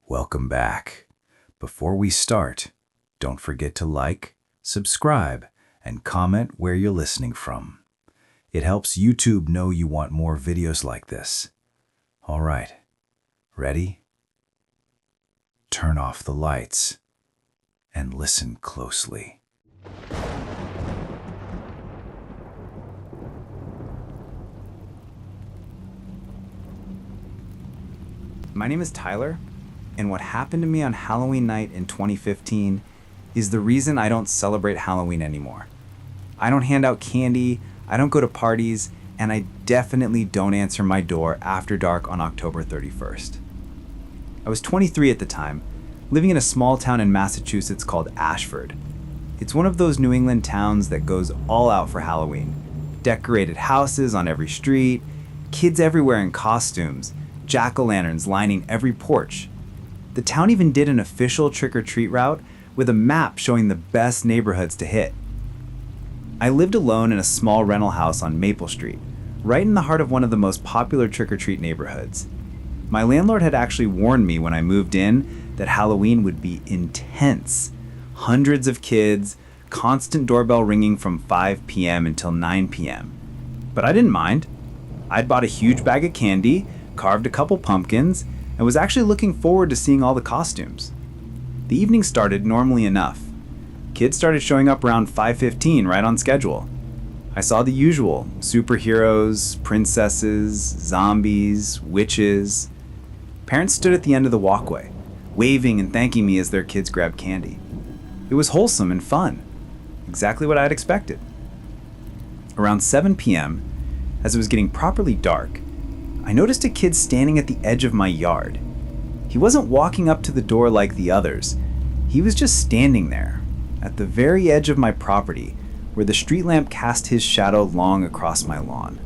Welcome back. Before we start, don't forget to like, subscribe, and comment where you're listening from. It helps YouTube know you want more videos like this. All right, ready? Turn off the lights and listen closely. My name is Tyler, and what happened to me on Halloween night in 2015 is the reason I don't celebrate Halloween anymore. I don't hand out candy, I don't go to parties, and I definitely don't answer my door after dark on October 31st. I was 23 at the time, living in a small town in Massachusetts called Ashford. It's one of those New England towns that goes all out for Halloween. Decorated houses on every street, kids everywhere in costumes, jack-o'-lanterns lining every porch. The town even did an official trick-or-treat route with a map showing the best neighborhoods to hit. I lived alone in a small rental house on Maple Street, right in the heart of one of the most popular trick-or-treat neighborhoods. My landlord had actually warned me when I moved in that Halloween would be intense. Hundreds of kids, constant doorbell ringing from 5 p.m. until 9 p.m. But I didn't mind. I'd bought a huge bag of candy, carved a couple pumpkins, and was actually looking forward to seeing all the costumes. The evening started normally enough. Kids started showing up around 5:15, right on schedule. I saw the usual: superheroes, princesses, zombies, witches. Parents stood at the end of the walkway, waving and thanking me as their kids grabbed candy. It was wholesome and fun, exactly what I had expected. Around 7 p.m., as it was getting properly dark, I noticed a kid standing at the edge of my yard. He wasn't walking up to the door like the others. He was just standing there, at the very edge of my property, where the street lamp cast his shadow long across my lawn.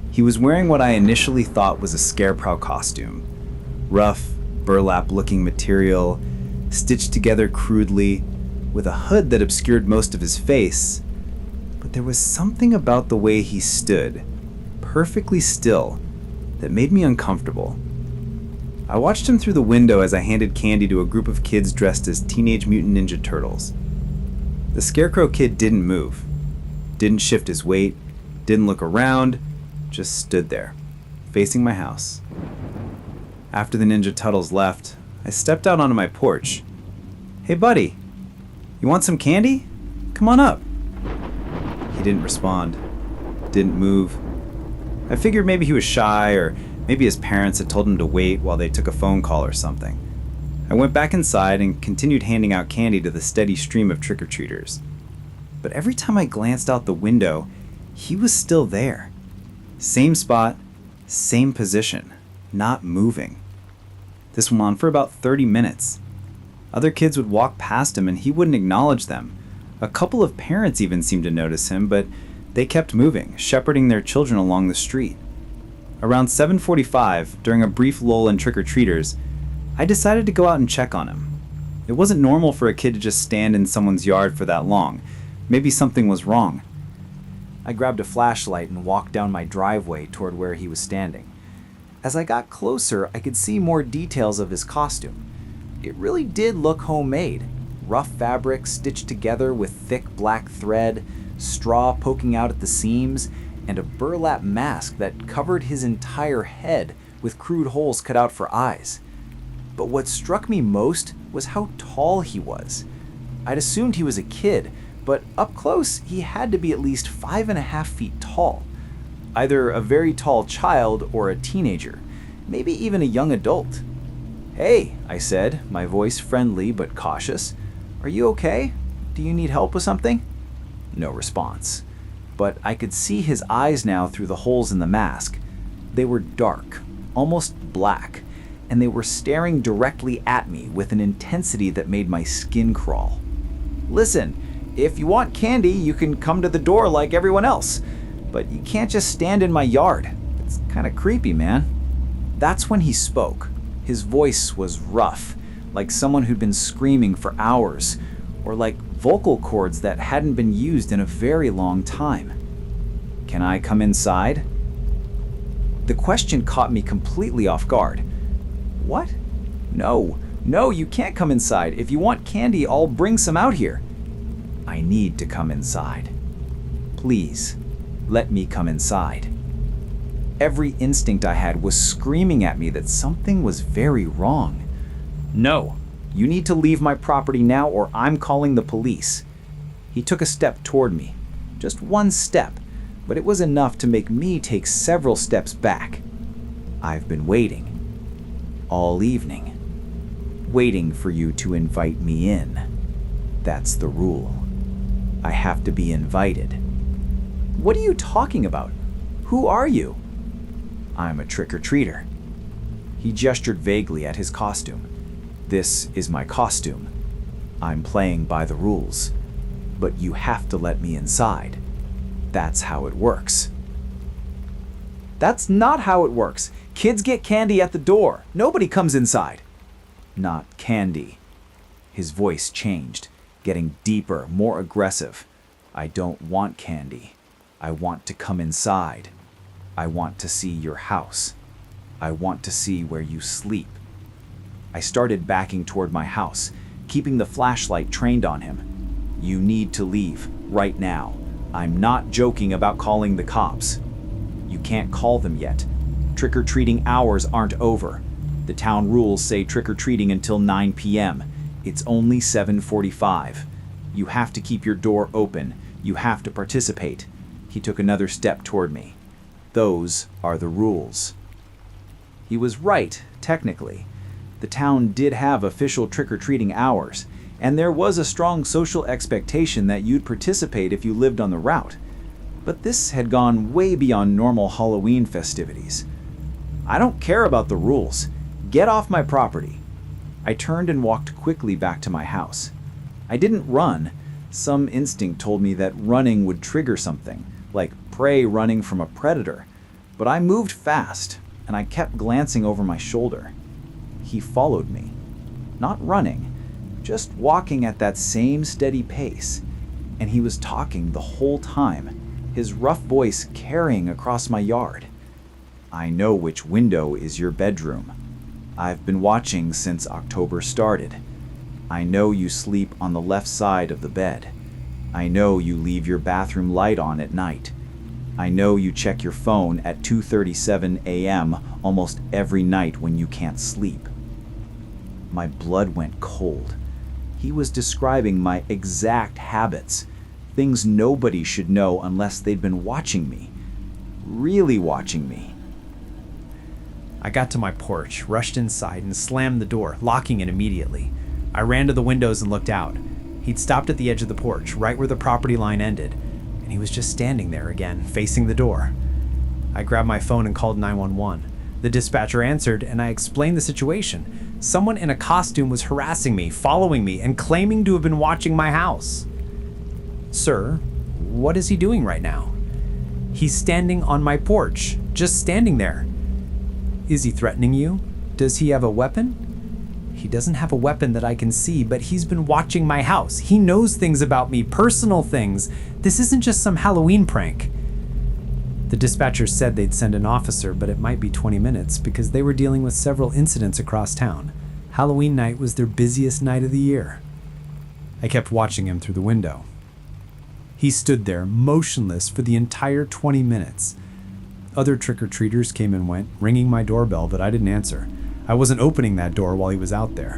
He was wearing what I initially thought was a scarecrow costume. Rough, burlap-looking material, stitched together crudely, with a hood that obscured most of his face. But there was something about the way he stood, perfectly still, that made me uncomfortable. I watched him through the window as I handed candy to a group of kids dressed as Teenage Mutant Ninja Turtles. The scarecrow kid didn't move, didn't shift his weight, didn't look around, just stood there, facing my house. After the Ninja Turtles left, I stepped out onto my porch. "Hey buddy, you want some candy? Come on up." He didn't respond, didn't move. I figured maybe he was shy, or maybe his parents had told him to wait while they took a phone call or something. I went back inside and continued handing out candy to the steady stream of trick-or-treaters. But every time I glanced out the window, he was still there. Same spot, same position, not moving. This went on for about 30 minutes. Other kids would walk past him and he wouldn't acknowledge them. A couple of parents even seemed to notice him, but they kept moving, shepherding their children along the street. Around 7:45, during a brief lull in trick-or-treaters, I decided to go out and check on him. It wasn't normal for a kid to just stand in someone's yard for that long. Maybe something was wrong. I grabbed a flashlight and walked down my driveway toward where he was standing. As I got closer, I could see more details of his costume. It really did look homemade. Rough fabric stitched together with thick black thread, straw poking out at the seams, and a burlap mask that covered his entire head with crude holes cut out for eyes. But what struck me most was how tall he was. I'd assumed he was a kid, but up close he had to be at least 5.5 feet tall. Either a very tall child or a teenager, maybe even a young adult. "Hey," I said, my voice friendly but cautious. "Are you okay? Do you need help with something?" No response. But I could see his eyes now through the holes in the mask. They were dark, almost black, and they were staring directly at me with an intensity that made my skin crawl. "Listen, if you want candy, you can come to the door like everyone else, but you can't just stand in my yard. It's kind of creepy, man." That's when he spoke. His voice was rough, like someone who'd been screaming for hours, or like vocal cords that hadn't been used in a very long time. "Can I come inside?" The question caught me completely off guard. What? No, no, you can't come inside. If you want candy, I'll bring some out here. I need to come inside. Please, let me come inside. Every instinct I had was screaming at me that something was very wrong. No, you need to leave my property now or I'm calling the police. He took a step toward me, just one step, but it was enough to make me take several steps back. I've been waiting, all evening, waiting for you to invite me in. That's the rule. I have to be invited. What are you talking about? Who are you? I'm a trick-or-treater. He gestured vaguely at his costume. This is my costume. I'm playing by the rules, but you have to let me inside. That's how it works. That's not how it works. Kids get candy at the door. Nobody comes inside. Not candy. His voice changed, getting deeper, more aggressive. I don't want candy. I want to come inside. I want to see your house. I want to see where you sleep. I started backing toward my house, keeping the flashlight trained on him. You need to leave, right now. I'm not joking about calling the cops. You can't call them yet. Trick-or-treating hours aren't over. The town rules say trick-or-treating until 9 p.m. It's only 7:45. You have to keep your door open. You have to participate. He took another step toward me. Those are the rules. He was right, technically. The town did have official trick-or-treating hours, and there was a strong social expectation that you'd participate if you lived on the route. But this had gone way beyond normal Halloween festivities. I don't care about the rules. Get off my property. I turned and walked quickly back to my house. I didn't run. Some instinct told me that running would trigger something, like prey running from a predator. But I moved fast, and I kept glancing over my shoulder. He followed me. Not running, just walking at that same steady pace. And he was talking the whole time, his rough voice carrying across my yard. I know which window is your bedroom. I've been watching since October started. I know you sleep on the left side of the bed. I know you leave your bathroom light on at night. I know you check your phone at 2:37 a.m. almost every night when you can't sleep. My blood went cold. He was describing my exact habits, things nobody should know unless they'd been watching me, really watching me. I got to my porch, rushed inside, and slammed the door, locking it immediately. I ran to the windows and looked out. He'd stopped at the edge of the porch, right where the property line ended, and he was just standing there again, facing the door. I grabbed my phone and called 911. The dispatcher answered, and I explained the situation. Someone in a costume was harassing me, following me, and claiming to have been watching my house. Sir, what is he doing right now? He's standing on my porch, just standing there. Is he threatening you? Does he have a weapon? He doesn't have a weapon that I can see, but he's been watching my house. He knows things about me, personal things. This isn't just some Halloween prank. The dispatcher said they'd send an officer, but it might be 20 minutes because they were dealing with several incidents across town. Halloween night was their busiest night of the year. I kept watching him through the window. He stood there, motionless, for the entire 20 minutes. Other trick-or-treaters came and went, ringing my doorbell, but I didn't answer. I wasn't opening that door while he was out there.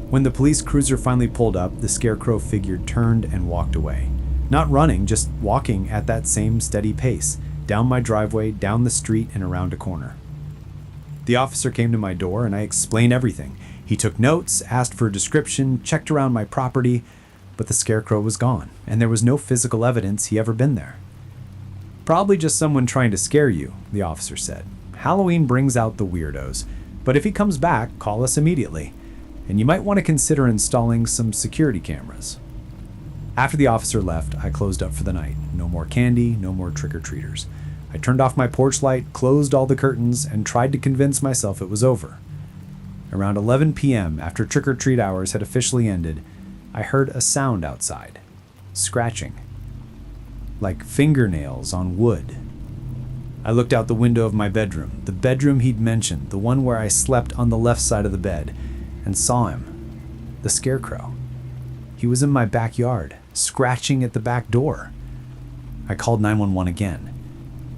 When the police cruiser finally pulled up, the scarecrow figure turned and walked away. Not running, just walking at that same steady pace, down my driveway, down the street, and around a corner. The officer came to my door, and I explained everything. He took notes, asked for a description, checked around my property, but the scarecrow was gone, and there was no physical evidence he ever been there. Probably just someone trying to scare you, the officer said. Halloween brings out the weirdos, but if he comes back, call us immediately, and you might want to consider installing some security cameras. After the officer left, I closed up for the night. No more candy, no more trick-or-treaters. I turned off my porch light, closed all the curtains, and tried to convince myself it was over. Around 11 p.m., after trick-or-treat hours had officially ended, I heard a sound outside. Scratching. Like fingernails on wood. I looked out the window of my bedroom, the bedroom he'd mentioned, the one where I slept on the left side of the bed, and saw him, the scarecrow. He was in my backyard, scratching at the back door. I called 911 again.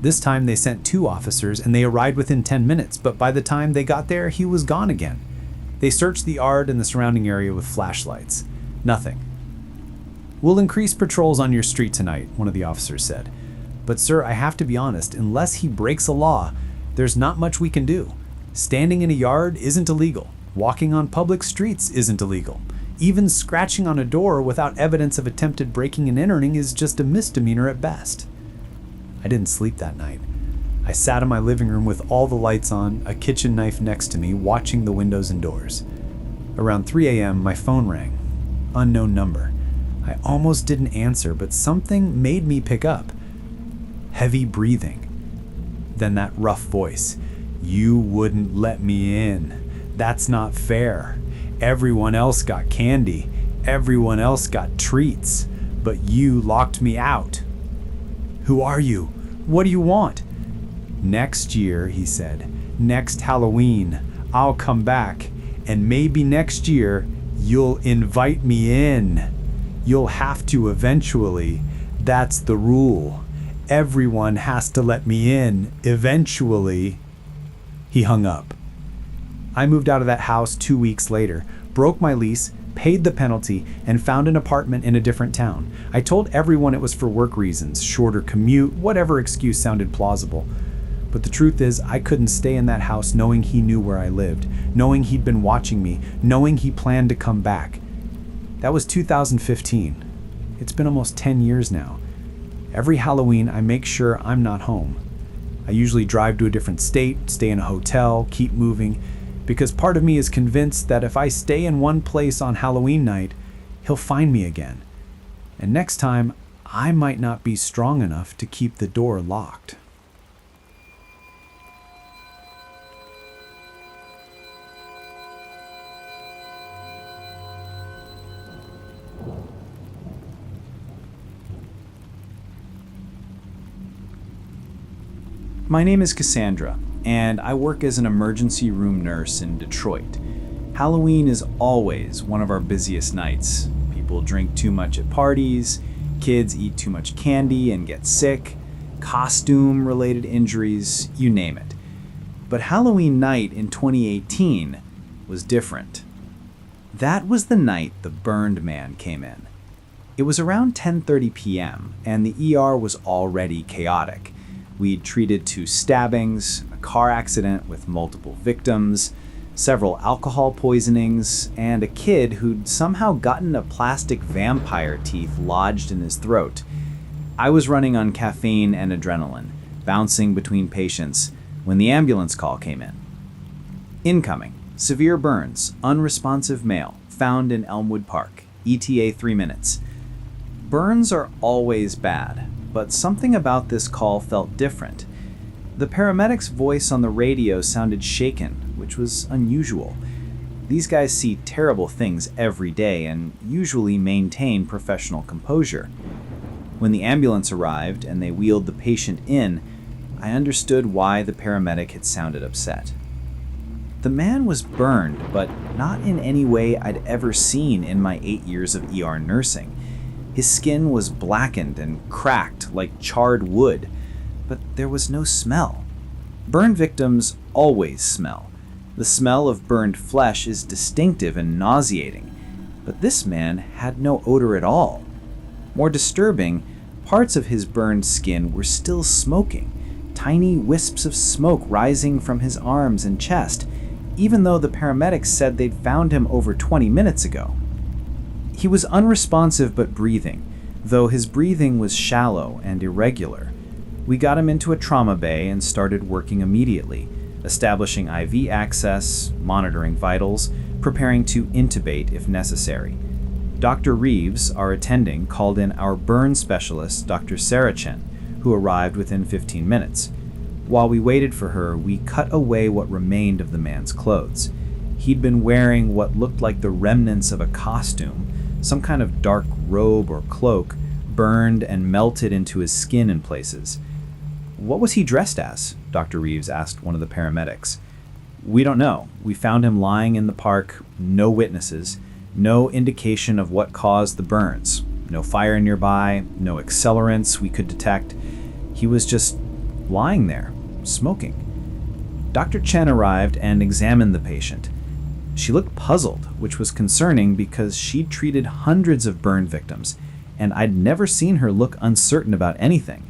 This time they sent 2 officers and they arrived within 10 minutes, but by the time they got there, he was gone again. They searched the yard and the surrounding area with flashlights. Nothing. "We'll increase patrols on your street tonight," one of the officers said. "But sir, I have to be honest, unless he breaks a law, there's not much we can do. Standing in a yard isn't illegal. Walking on public streets isn't illegal. Even scratching on a door without evidence of attempted breaking and entering is just a misdemeanor at best." I didn't sleep that night. I sat in my living room with all the lights on, a kitchen knife next to me, watching the windows and doors. Around 3 a.m., my phone rang. Unknown number. I almost didn't answer, but something made me pick up. Heavy breathing. Then that rough voice. "You wouldn't let me in. That's not fair. Everyone else got candy. Everyone else got treats. But you locked me out." "Who are you? What do you want?" "Next year," he said. "Next Halloween, I'll come back. And maybe next year, you'll invite me in. You'll have to eventually. That's the rule. Everyone has to let me in, eventually." He hung up. I moved out of that house 2 weeks later, broke my lease, paid the penalty, and found an apartment in a different town. I told everyone it was for work reasons, shorter commute, whatever excuse sounded plausible. But the truth is, I couldn't stay in that house knowing he knew where I lived, knowing he'd been watching me, knowing he planned to come back. That was 2015. It's been almost 10 years now. Every Halloween, I make sure I'm not home. I usually drive to a different state, stay in a hotel, keep moving, because part of me is convinced that if I stay in one place on Halloween night, he'll find me again. And next time, I might not be strong enough to keep the door locked. My name is Cassandra, and I work as an emergency room nurse in Detroit. Halloween is always one of our busiest nights. People drink too much at parties, kids eat too much candy and get sick, costume-related injuries, you name it. But Halloween night in 2018 was different. That was the night the burned man came in. It was around 10:30 p.m., and the ER was already chaotic. We'd treated 2 stabbings, a car accident with multiple victims, several alcohol poisonings, and a kid who'd somehow gotten a plastic vampire teeth lodged in his throat. I was running on caffeine and adrenaline, bouncing between patients, when the ambulance call came in. Incoming, severe burns, unresponsive male, found in Elmwood Park, ETA 3 minutes. Burns are always bad, but something about this call felt different. The paramedic's voice on the radio sounded shaken, which was unusual. These guys see terrible things every day and usually maintain professional composure. When the ambulance arrived and they wheeled the patient in, I understood why the paramedic had sounded upset. The man was burned, but not in any way I'd ever seen in my 8 years of ER nursing. His skin was blackened and cracked like charred wood, but there was no smell. Burn victims always smell. The smell of burned flesh is distinctive and nauseating, but this man had no odor at all. More disturbing, parts of his burned skin were still smoking, tiny wisps of smoke rising from his arms and chest, even though the paramedics said they'd found him over 20 minutes ago. He was unresponsive but breathing, though his breathing was shallow and irregular. We got him into a trauma bay and started working immediately, establishing IV access, monitoring vitals, preparing to intubate if necessary. Dr. Reeves, our attending, called in our burn specialist, Dr. Saracen, who arrived within 15 minutes. While we waited for her, we cut away what remained of the man's clothes. He'd been wearing what looked like the remnants of a costume, some kind of dark robe or cloak, burned and melted into his skin in places. What was he dressed as? Dr. Reeves asked one of the paramedics. We don't know. We found him lying in the park, no witnesses, no indication of what caused the burns. No fire nearby, no accelerants we could detect. He was just lying there, smoking. Dr. Chen arrived and examined the patient. She looked puzzled, which was concerning because she'd treated hundreds of burn victims, and I'd never seen her look uncertain about anything.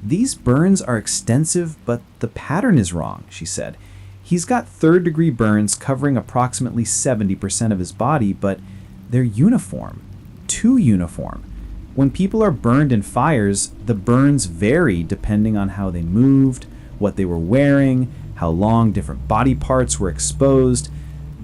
These burns are extensive, but the pattern is wrong, she said. He's got third-degree burns covering approximately 70% of his body, but they're uniform. Too uniform. When people are burned in fires, the burns vary depending on how they moved, what they were wearing, how long different body parts were exposed.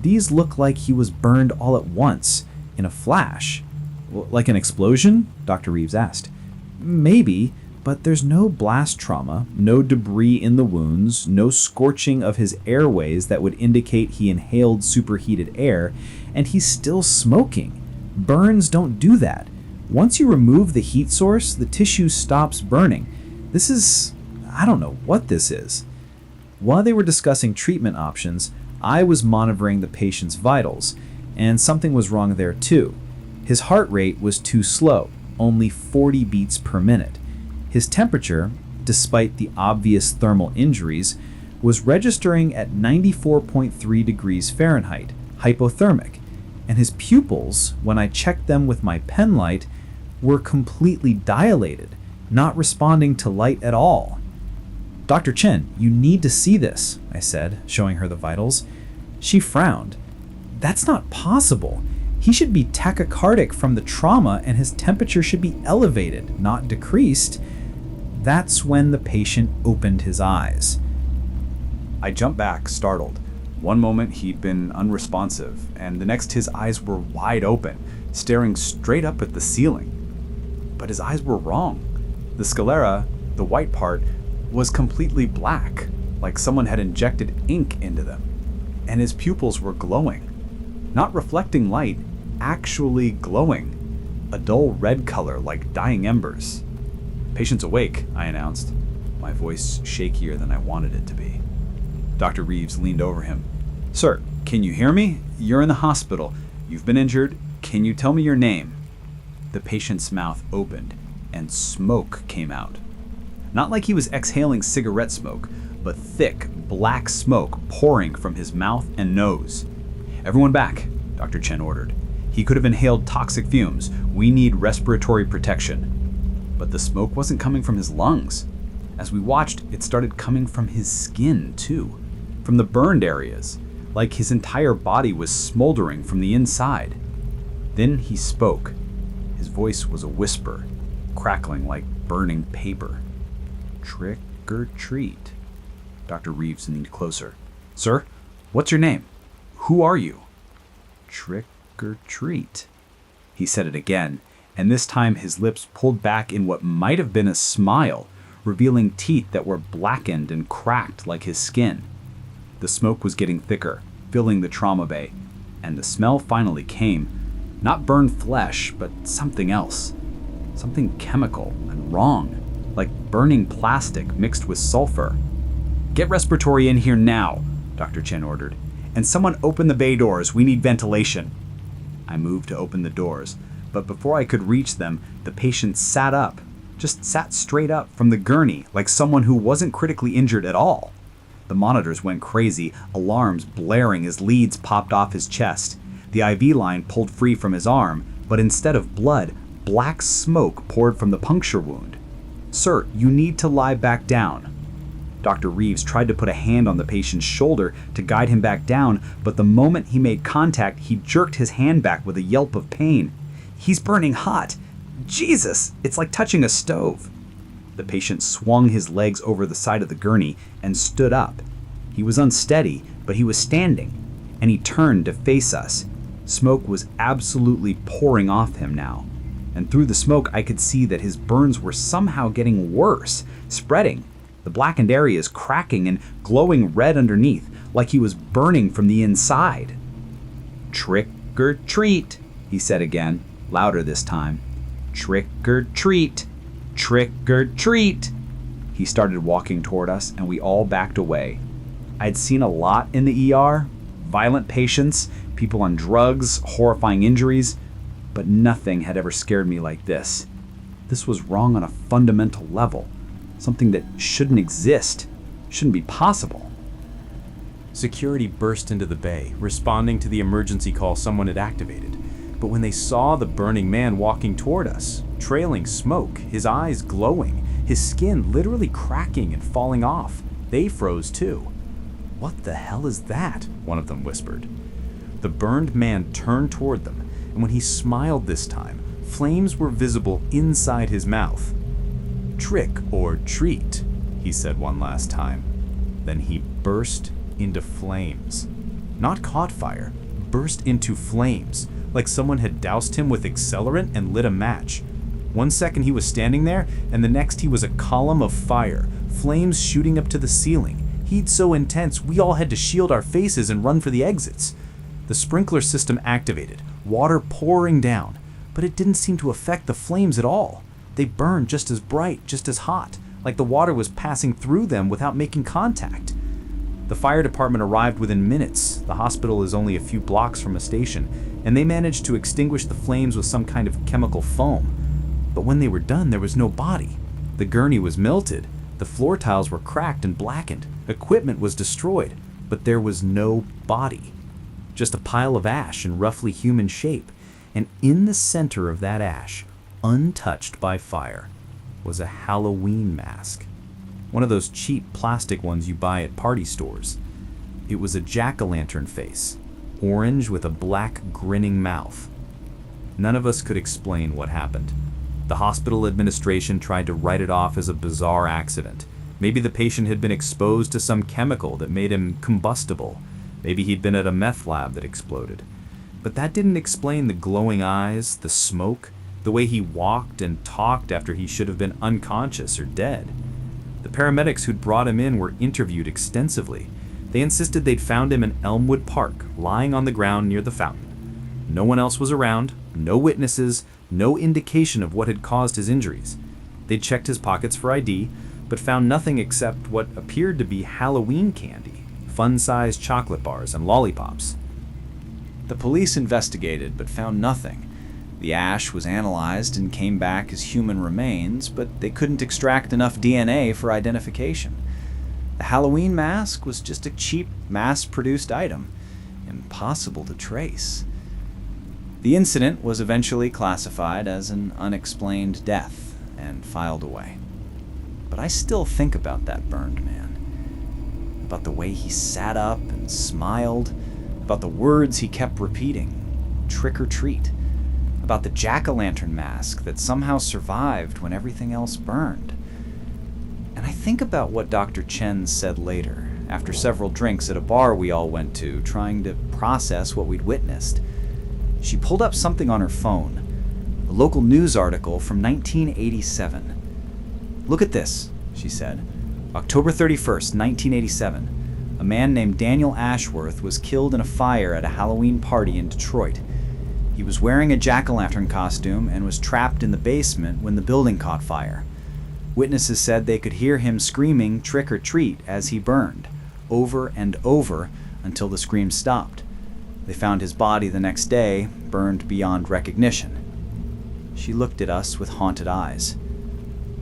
These look like he was burned all at once, in a flash. Like an explosion? Dr. Reeves asked. Maybe, but there's no blast trauma, no debris in the wounds, no scorching of his airways that would indicate he inhaled superheated air, and he's still smoking. Burns don't do that. Once you remove the heat source, the tissue stops burning. I don't know what this is. While they were discussing treatment options, I was monitoring the patient's vitals, and something was wrong there too. His heart rate was too slow, only 40 beats per minute. His temperature, despite the obvious thermal injuries, was registering at 94.3 degrees Fahrenheit, hypothermic, and his pupils, when I checked them with my pen light, were completely dilated, not responding to light at all. Dr. Chen, you need to see this, I said, showing her the vitals. She frowned. That's not possible. He should be tachycardic from the trauma and his temperature should be elevated, not decreased. That's when the patient opened his eyes. I jumped back, startled. One moment he'd been unresponsive, and the next his eyes were wide open, staring straight up at the ceiling. But his eyes were wrong. The sclera, the white part, was completely black, like someone had injected ink into them. And his pupils were glowing. Not reflecting light, actually glowing. A dull red color like dying embers. Patient's awake, I announced, my voice shakier than I wanted it to be. Dr. Reeves leaned over him. Sir, can you hear me? You're in the hospital. You've been injured. Can you tell me your name? The patient's mouth opened, and smoke came out. Not like he was exhaling cigarette smoke, but thick, black smoke pouring from his mouth and nose. Everyone back, Dr. Chen ordered. He could have inhaled toxic fumes. We need respiratory protection. But the smoke wasn't coming from his lungs. As we watched, it started coming from his skin, too. From the burned areas, like his entire body was smoldering from the inside. Then he spoke. His voice was a whisper, crackling like burning paper. Trick or treat. Dr. Reeves leaned closer. Sir, what's your name? Who are you? Trick or treat. He said it again, and this time his lips pulled back in what might have been a smile, revealing teeth that were blackened and cracked like his skin. The smoke was getting thicker, filling the trauma bay, and the smell finally came. Not burned flesh, but something else. Something chemical and wrong, like burning plastic mixed with sulfur. Get respiratory in here now, Dr. Chen ordered. And someone open the bay doors. We need ventilation. I moved to open the doors, but before I could reach them, the patient sat up, just sat straight up from the gurney like someone who wasn't critically injured at all. The monitors went crazy, alarms blaring as leads popped off his chest. The IV line pulled free from his arm, but instead of blood, black smoke poured from the puncture wound. Sir, you need to lie back down. Dr. Reeves tried to put a hand on the patient's shoulder to guide him back down, but the moment he made contact, he jerked his hand back with a yelp of pain. He's burning hot. Jesus, it's like touching a stove. The patient swung his legs over the side of the gurney and stood up. He was unsteady, but he was standing, and he turned to face us. Smoke was absolutely pouring off him now, and through the smoke I could see that his burns were somehow getting worse, spreading. The blackened areas cracking and glowing red underneath, like he was burning from the inside. Trick or treat, he said again, louder this time. Trick or treat, trick or treat. He started walking toward us, and we all backed away. I'd seen a lot in the ER, violent patients, people on drugs, horrifying injuries, but nothing had ever scared me like this. This was wrong on a fundamental level, something that shouldn't exist, shouldn't be possible. Security burst into the bay, responding to the emergency call someone had activated. But when they saw the burning man walking toward us, trailing smoke, his eyes glowing, his skin literally cracking and falling off, they froze too. "What the hell is that?" one of them whispered. The burned man turned toward them, and when he smiled this time, flames were visible inside his mouth. "Trick or treat," he said one last time. Then he burst into flames. Not caught fire, burst into flames, like someone had doused him with accelerant and lit a match. 1 second he was standing there, and the next he was a column of fire, flames shooting up to the ceiling. Heat so intense we all had to shield our faces and run for the exits. The sprinkler system activated, water pouring down, but it didn't seem to affect the flames at all. They burned just as bright, just as hot, like the water was passing through them without making contact. The fire department arrived within minutes. The hospital is only a few blocks from a station, and they managed to extinguish the flames with some kind of chemical foam. But when they were done, there was no body. The gurney was melted, the floor tiles were cracked and blackened, equipment was destroyed, but there was no body. Just a pile of ash in roughly human shape, and in the center of that ash, untouched by fire, was a Halloween mask. One of those cheap plastic ones you buy at party stores. It was a jack-o'-lantern face, orange with a black grinning mouth. None of us could explain what happened. The hospital administration tried to write it off as a bizarre accident. Maybe the patient had been exposed to some chemical that made him combustible. Maybe he'd been at a meth lab that exploded. But that didn't explain the glowing eyes, the smoke, the way he walked and talked after he should have been unconscious or dead. The paramedics who'd brought him in were interviewed extensively. They insisted they'd found him in Elmwood Park, lying on the ground near the fountain. No one else was around, no witnesses, no indication of what had caused his injuries. They'd checked his pockets for ID, but found nothing except what appeared to be Halloween candy, fun-sized chocolate bars and lollipops. The police investigated, but found nothing. The ash was analyzed and came back as human remains, but they couldn't extract enough DNA for identification. The Halloween mask was just a cheap, mass-produced item, impossible to trace. The incident was eventually classified as an unexplained death and filed away. But I still think about that burned man, about the way he sat up and smiled, about the words he kept repeating, trick or treat, about the jack-o'-lantern mask that somehow survived when everything else burned. And I think about what Dr. Chen said later, after several drinks at a bar we all went to, trying to process what we'd witnessed. She pulled up something on her phone, a local news article from 1987. "Look at this," she said. "October 31st, 1987. A man named Daniel Ashworth was killed in a fire at a Halloween party in Detroit. He was wearing a jack-o'-lantern costume and was trapped in the basement when the building caught fire. Witnesses said they could hear him screaming trick or treat as he burned, over and over until the scream stopped. They found his body the next day, burned beyond recognition." She looked at us with haunted eyes.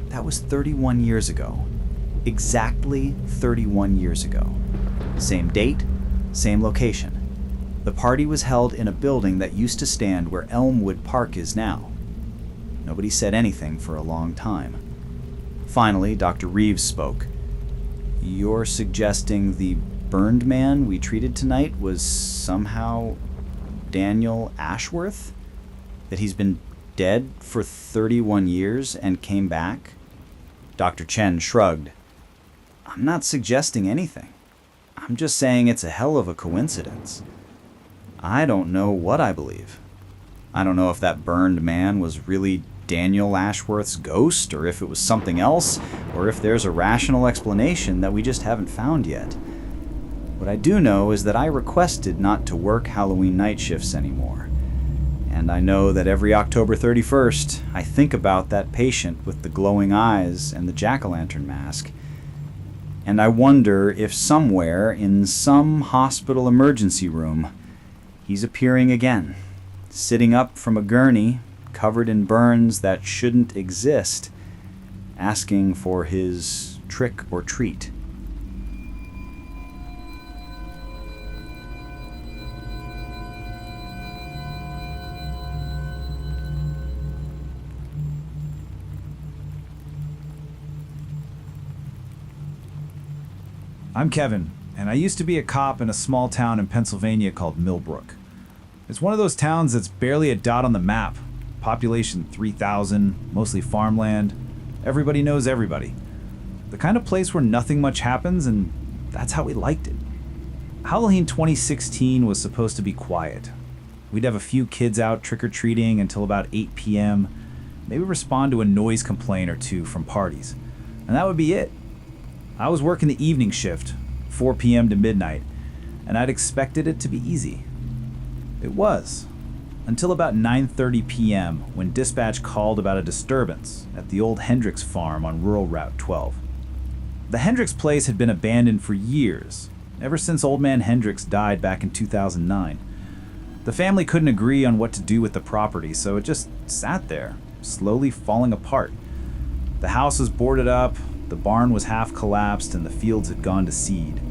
That was 31 years ago. Exactly 31 years ago. Same date, same location. The party was held in a building that used to stand where Elmwood Park is now. Nobody said anything for a long time. Finally, Dr. Reeves spoke. "You're suggesting the burned man we treated tonight was somehow Daniel Ashworth? That he's been dead for 31 years and came back?" Dr. Chen shrugged. "I'm not suggesting anything. I'm just saying it's a hell of a coincidence. I don't know what I believe. I don't know if that burned man was really Daniel Ashworth's ghost, or if it was something else, or if there's a rational explanation that we just haven't found yet. What I do know is that I requested not to work Halloween night shifts anymore, and And I know that every October 31st, I think about that patient with the glowing eyes and the jack-o'-lantern mask. And I wonder if somewhere in some hospital emergency room, he's appearing again, sitting up from a gurney, covered in burns that shouldn't exist, asking for his trick or treat. I'm Kevin, and I used to be a cop in a small town in Pennsylvania called Millbrook. It's one of those towns that's barely a dot on the map. Population 3,000, mostly farmland. Everybody knows everybody. The kind of place where nothing much happens, and that's how we liked it. Halloween 2016 was supposed to be quiet. We'd have a few kids out trick-or-treating until about 8 p.m., maybe respond to a noise complaint or two from parties. And that would be it. I was working the evening shift, 4 p.m. to midnight, and I'd expected it to be easy. It was, until about 9:30 p.m. when dispatch called about a disturbance at the old Hendricks farm on rural Route 12. The Hendricks place had been abandoned for years, ever since Old Man Hendricks died back in 2009. The family couldn't agree on what to do with the property, so it just sat there, slowly falling apart. The house was boarded up, the barn was half collapsed, and the fields had gone to seed.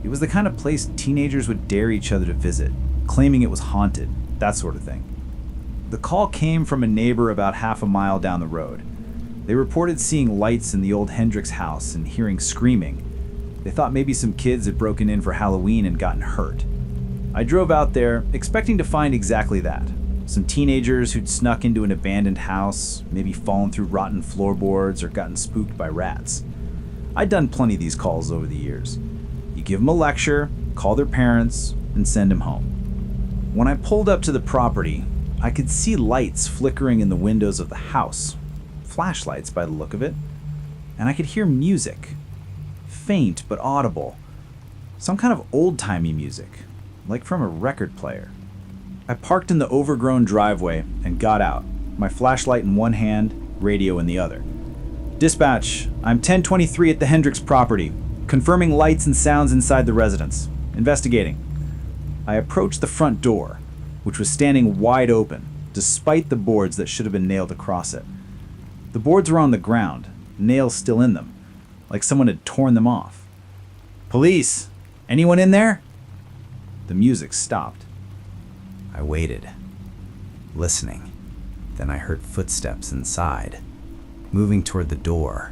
It was the kind of place teenagers would dare each other to visit, claiming it was haunted, that sort of thing. The call came from a neighbor about half a mile down the road. They reported seeing lights in the old Hendricks house and hearing screaming. They thought maybe some kids had broken in for Halloween and gotten hurt. I drove out there, expecting to find exactly that. Some teenagers who'd snuck into an abandoned house, maybe fallen through rotten floorboards or gotten spooked by rats. I'd done plenty of these calls over the years. You give them a lecture, call their parents, and send them home. When I pulled up to the property, I could see lights flickering in the windows of the house, flashlights by the look of it, and I could hear music, faint but audible, some kind of old-timey music, like from a record player. I parked in the overgrown driveway and got out, my flashlight in one hand, radio in the other. Dispatch, I'm 1023 at the Hendricks property, confirming lights and sounds inside the residence. Investigating. I approached the front door, which was standing wide open, despite the boards that should have been nailed across it. The boards were on the ground, nails still in them, like someone had torn them off. Police! Anyone in there? The music stopped. I waited, listening. Then I heard footsteps inside, moving toward the door.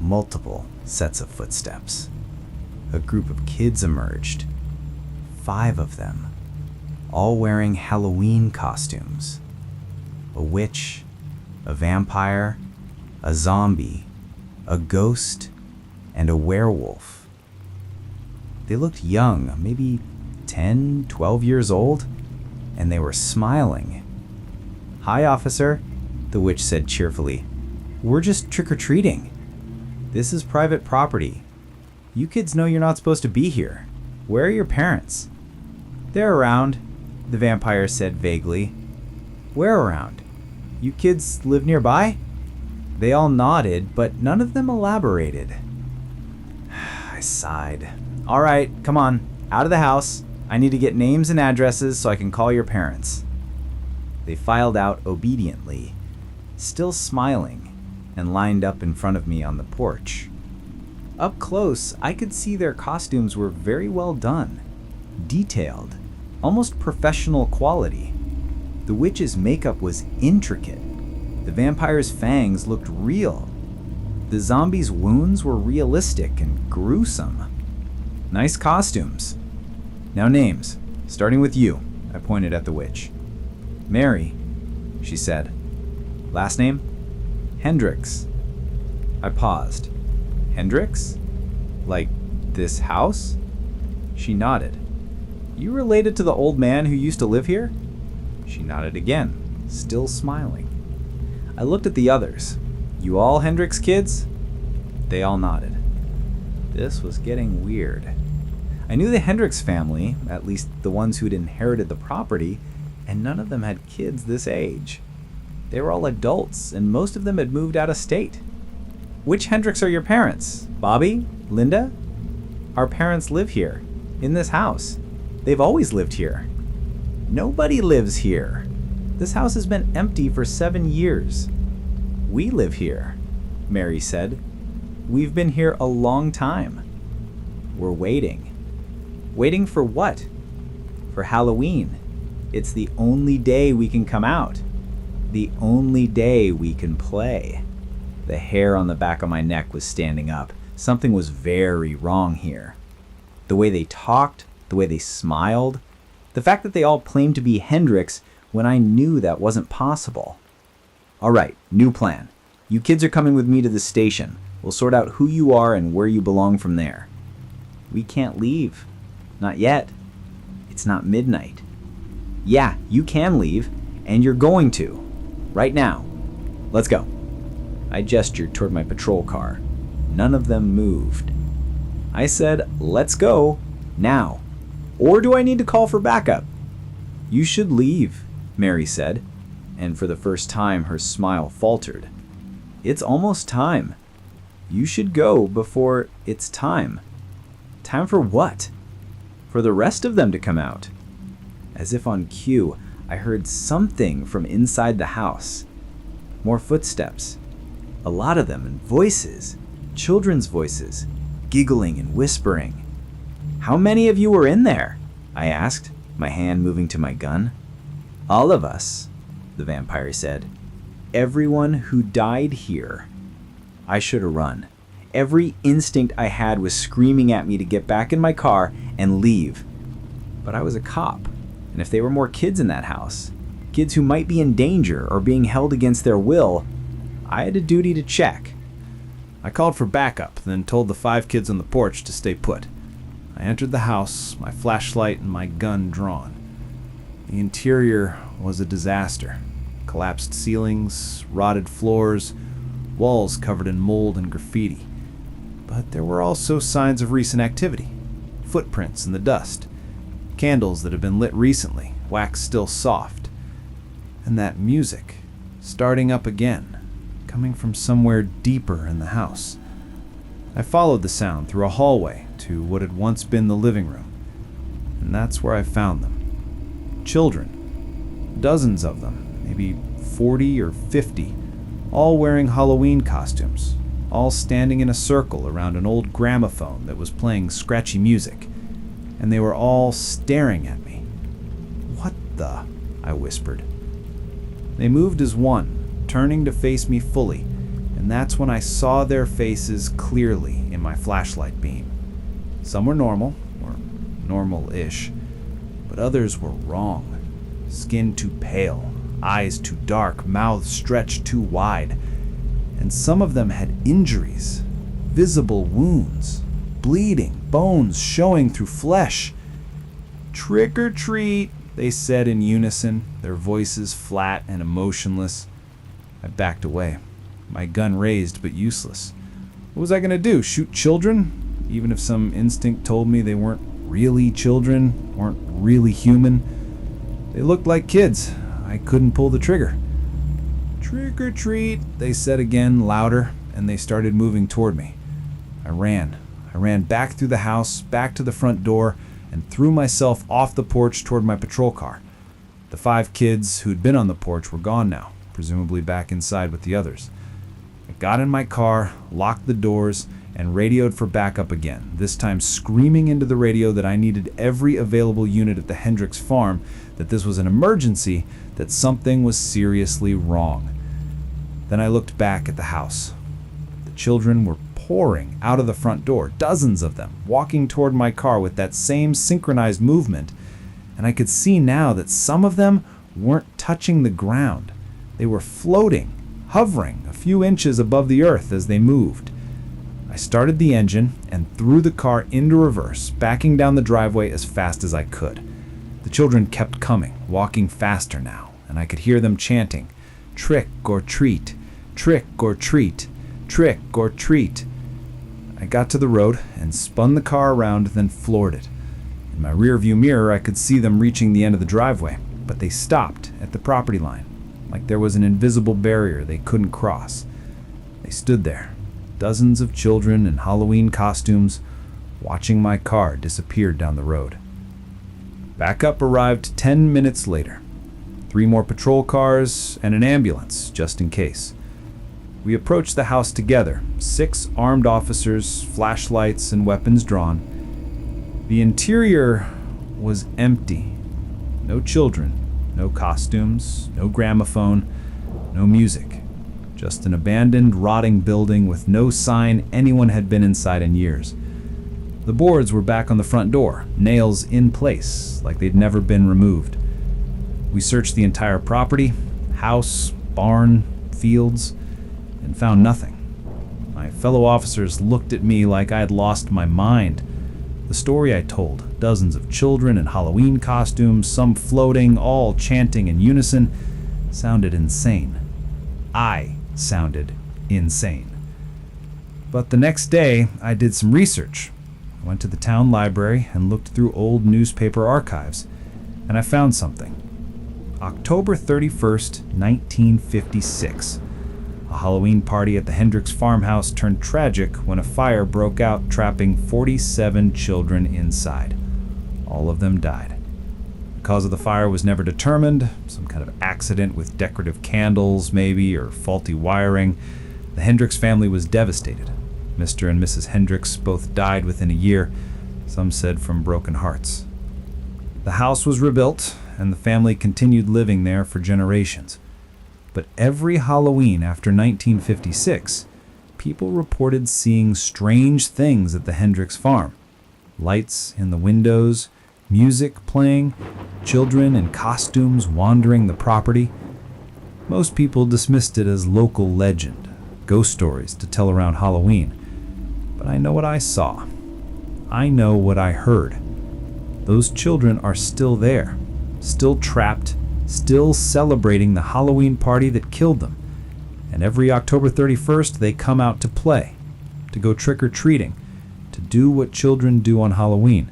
Multiple sets of footsteps. A group of kids emerged. 5 of them, all wearing Halloween costumes. A witch, a vampire, a zombie, a ghost, and a werewolf. They looked young, maybe 10, 12 years old, and they were smiling. "Hi, officer," the witch said cheerfully. "We're just trick-or-treating. This is private property. You kids know you're not supposed to be here. Where are your parents?" "They're around," the vampire said vaguely. "Where around? You kids live nearby?" They all nodded, but none of them elaborated. I sighed. "All right, come on, out of the house. I need to get names and addresses so I can call your parents." They filed out obediently, still smiling, and lined up in front of me on the porch. Up close, I could see their costumes were very well done, detailed, almost professional quality. The witch's makeup was intricate. The vampire's fangs looked real. The zombie's wounds were realistic and gruesome. Nice costumes. Now names, starting with you, I pointed at the witch. "Mary," she said. "Last name?" "Hendricks." I paused. "Hendricks? Like this house?" She nodded. "You related to the old man who used to live here?" She nodded again, still smiling. I looked at the others. "You all Hendricks kids?" They all nodded. This was getting weird. I knew the Hendricks family, at least the ones who'd inherited the property, And none of them had kids this age. They were all adults, and most of them had moved out of state. Which Hendricks are your parents? Bobby? Linda? Our parents live here, in this house. They've always lived here. Nobody lives here. This house has been empty for 7 years. We live here, Mary said. We've been here a long time. We're waiting. Waiting for what? For Halloween. It's the only day we can come out. The only day we can play. The hair on the back of my neck was standing up. Something was very wrong here. The way they talked, the way they smiled, the fact that they all claimed to be Hendricks when I knew that wasn't possible. All right, new plan. You kids are coming with me to the station. We'll sort out who you are and where you belong from there. We can't leave. Not yet. It's not midnight. Yeah, you can leave, and you're going to. Right now. Let's go. I gestured toward my patrol car. None of them moved. I said, let's go, now. Or do I need to call for backup? You should leave, Mary said, and for the first time her smile faltered. It's almost time. You should go before it's time. Time for what? For the rest of them to come out. As if on cue, I heard something from inside the house. More footsteps. A lot of them, and voices. Children's voices. Giggling and whispering. How many of you were in there? I asked, my hand moving to my gun. All of us, the vampire said. Everyone who died here. I should have run. Every instinct I had was screaming at me to get back in my car and leave. But I was a cop, and if there were more kids in that house, kids who might be in danger or being held against their will, I had a duty to check. I called for backup, then told the 5 kids on the porch to stay put. I entered the house, my flashlight and my gun drawn. The interior was a disaster. Collapsed ceilings, rotted floors, walls covered in mold and graffiti. But there were also signs of recent activity. Footprints in the dust. Candles that had been lit recently, wax still soft. And that music, starting up again, coming from somewhere deeper in the house. I followed the sound through a hallway to what had once been the living room, and that's where I found them. Children, dozens of them, maybe 40 or 50, all wearing Halloween costumes, all standing in a circle around an old gramophone that was playing scratchy music, and they were all staring at me. "What the?" I whispered. They moved as one, turning to face me fully, and that's when I saw their faces clearly in my flashlight beam. Some were normal, or normal-ish, but others were wrong. Skin too pale, eyes too dark, mouths stretched too wide, and some of them had injuries, visible wounds, bleeding, bones showing through flesh. "Trick or treat," they said in unison, their voices flat and emotionless. I backed away, my gun raised but useless. What was I going to do, shoot children? Even if some instinct told me they weren't really children, weren't really human. They looked like kids. I couldn't pull the trigger. "Trick or treat," they said again, louder, and they started moving toward me. I ran back through the house, back to the front door, and threw myself off the porch toward my patrol car. The 5 kids who'd been on the porch were gone now, presumably back inside with the others. I got in my car, locked the doors, and radioed for backup again, this time screaming into the radio that I needed every available unit at the Hendricks farm, that this was an emergency, that something was seriously wrong. Then I looked back at the house. The children were pouring out of the front door, dozens of them, walking toward my car with that same synchronized movement, and I could see now that some of them weren't touching the ground. They were floating, hovering a few inches above the earth as they moved. I started the engine and threw the car into reverse, backing down the driveway as fast as I could. The children kept coming, walking faster now, and I could hear them chanting, "Trick or treat, trick or treat, trick or treat." I got to the road and spun the car around, then floored it. In my rearview mirror, I could see them reaching the end of the driveway. but they stopped at the property line, like there was an invisible barrier they couldn't cross. They stood there, dozens of children in Halloween costumes, watching my car disappear down the road. Backup arrived 10 minutes later. 3 more patrol cars and an ambulance, just in case. We approached the house together, 6 armed officers, flashlights and weapons drawn. The interior was empty. No children, no costumes, no gramophone, no music. Just an abandoned, rotting building with no sign anyone had been inside in years. The boards were back on the front door, nails in place, like they'd never been removed. We searched the entire property, house, barn, fields, and found nothing. My fellow officers looked at me like I had lost my mind. The story I told, dozens of children in Halloween costumes, some floating, all chanting in unison, sounded insane. I sounded insane. But the next day, I did some research. I went to the town library and looked through old newspaper archives, and I found something. October 31st, 1956. A Halloween party at the Hendricks farmhouse turned tragic when a fire broke out, trapping 47 children inside. All of them died. The cause of the fire was never determined, some kind of accident with decorative candles, maybe, or faulty wiring. The Hendricks family was devastated. Mr. and Mrs. Hendricks both died within a year, some said from broken hearts. The house was rebuilt, and the family continued living there for generations. But every Halloween after 1956, people reported seeing strange things at the Hendricks farm. Lights in the windows, music playing, children in costumes wandering the property. Most people dismissed it as local legend, ghost stories to tell around Halloween. But I know what I saw. I know what I heard. Those children are still there, still trapped, still celebrating the Halloween party that killed them. And every October 31st, they come out to play, to go trick-or-treating, to do what children do on Halloween.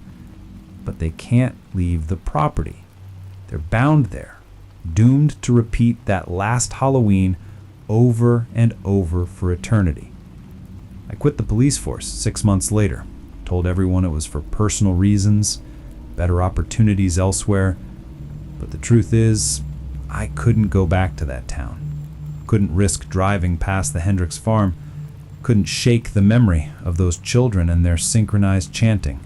But they can't leave the property. They're bound there, doomed to repeat that last Halloween over and over for eternity. I quit the police force 6 months later, told everyone it was for personal reasons, better opportunities elsewhere. But the truth is, I couldn't go back to that town. Couldn't risk driving past the Hendricks farm. Couldn't shake the memory of those children and their synchronized chanting.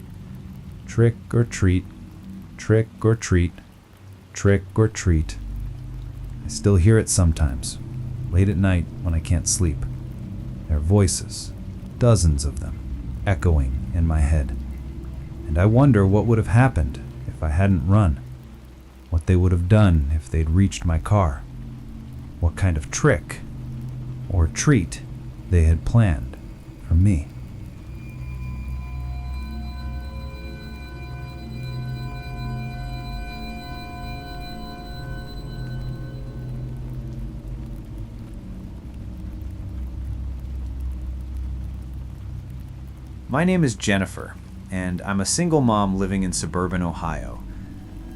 Trick or treat, trick or treat, trick or treat. I still hear it sometimes, late at night when I can't sleep. Their voices, dozens of them, echoing in my head. And I wonder what would have happened if I hadn't run. What they would have done if they'd reached my car. What kind of trick or treat they had planned for me. My name is Jennifer, and I'm a single mom living in suburban Ohio.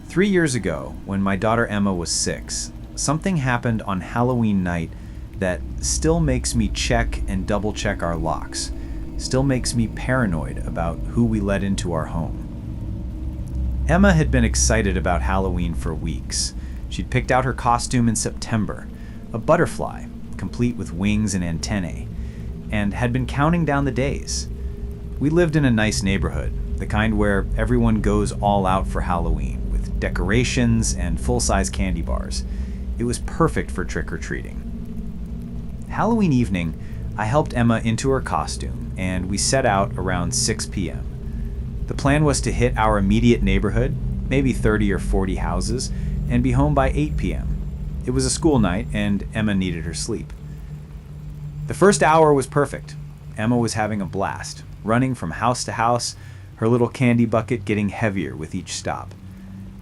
3 years ago, when my daughter Emma was 6, something happened on Halloween night that still makes me check and double check our locks, still makes me paranoid about who we let into our home. Emma had been excited about Halloween for weeks. She'd picked out her costume in September, a butterfly, complete with wings and antennae, and had been counting down the days. We lived in a nice neighborhood, the kind where everyone goes all out for Halloween, with decorations and full-size candy bars. It was perfect for trick-or-treating. Halloween evening, I helped Emma into her costume, and we set out around 6 p.m. The plan was to hit our immediate neighborhood, maybe 30 or 40 houses, and be home by 8 p.m. It was a school night, and Emma needed her sleep. The first hour was perfect. Emma was having a blast, running from house to house, her little candy bucket getting heavier with each stop.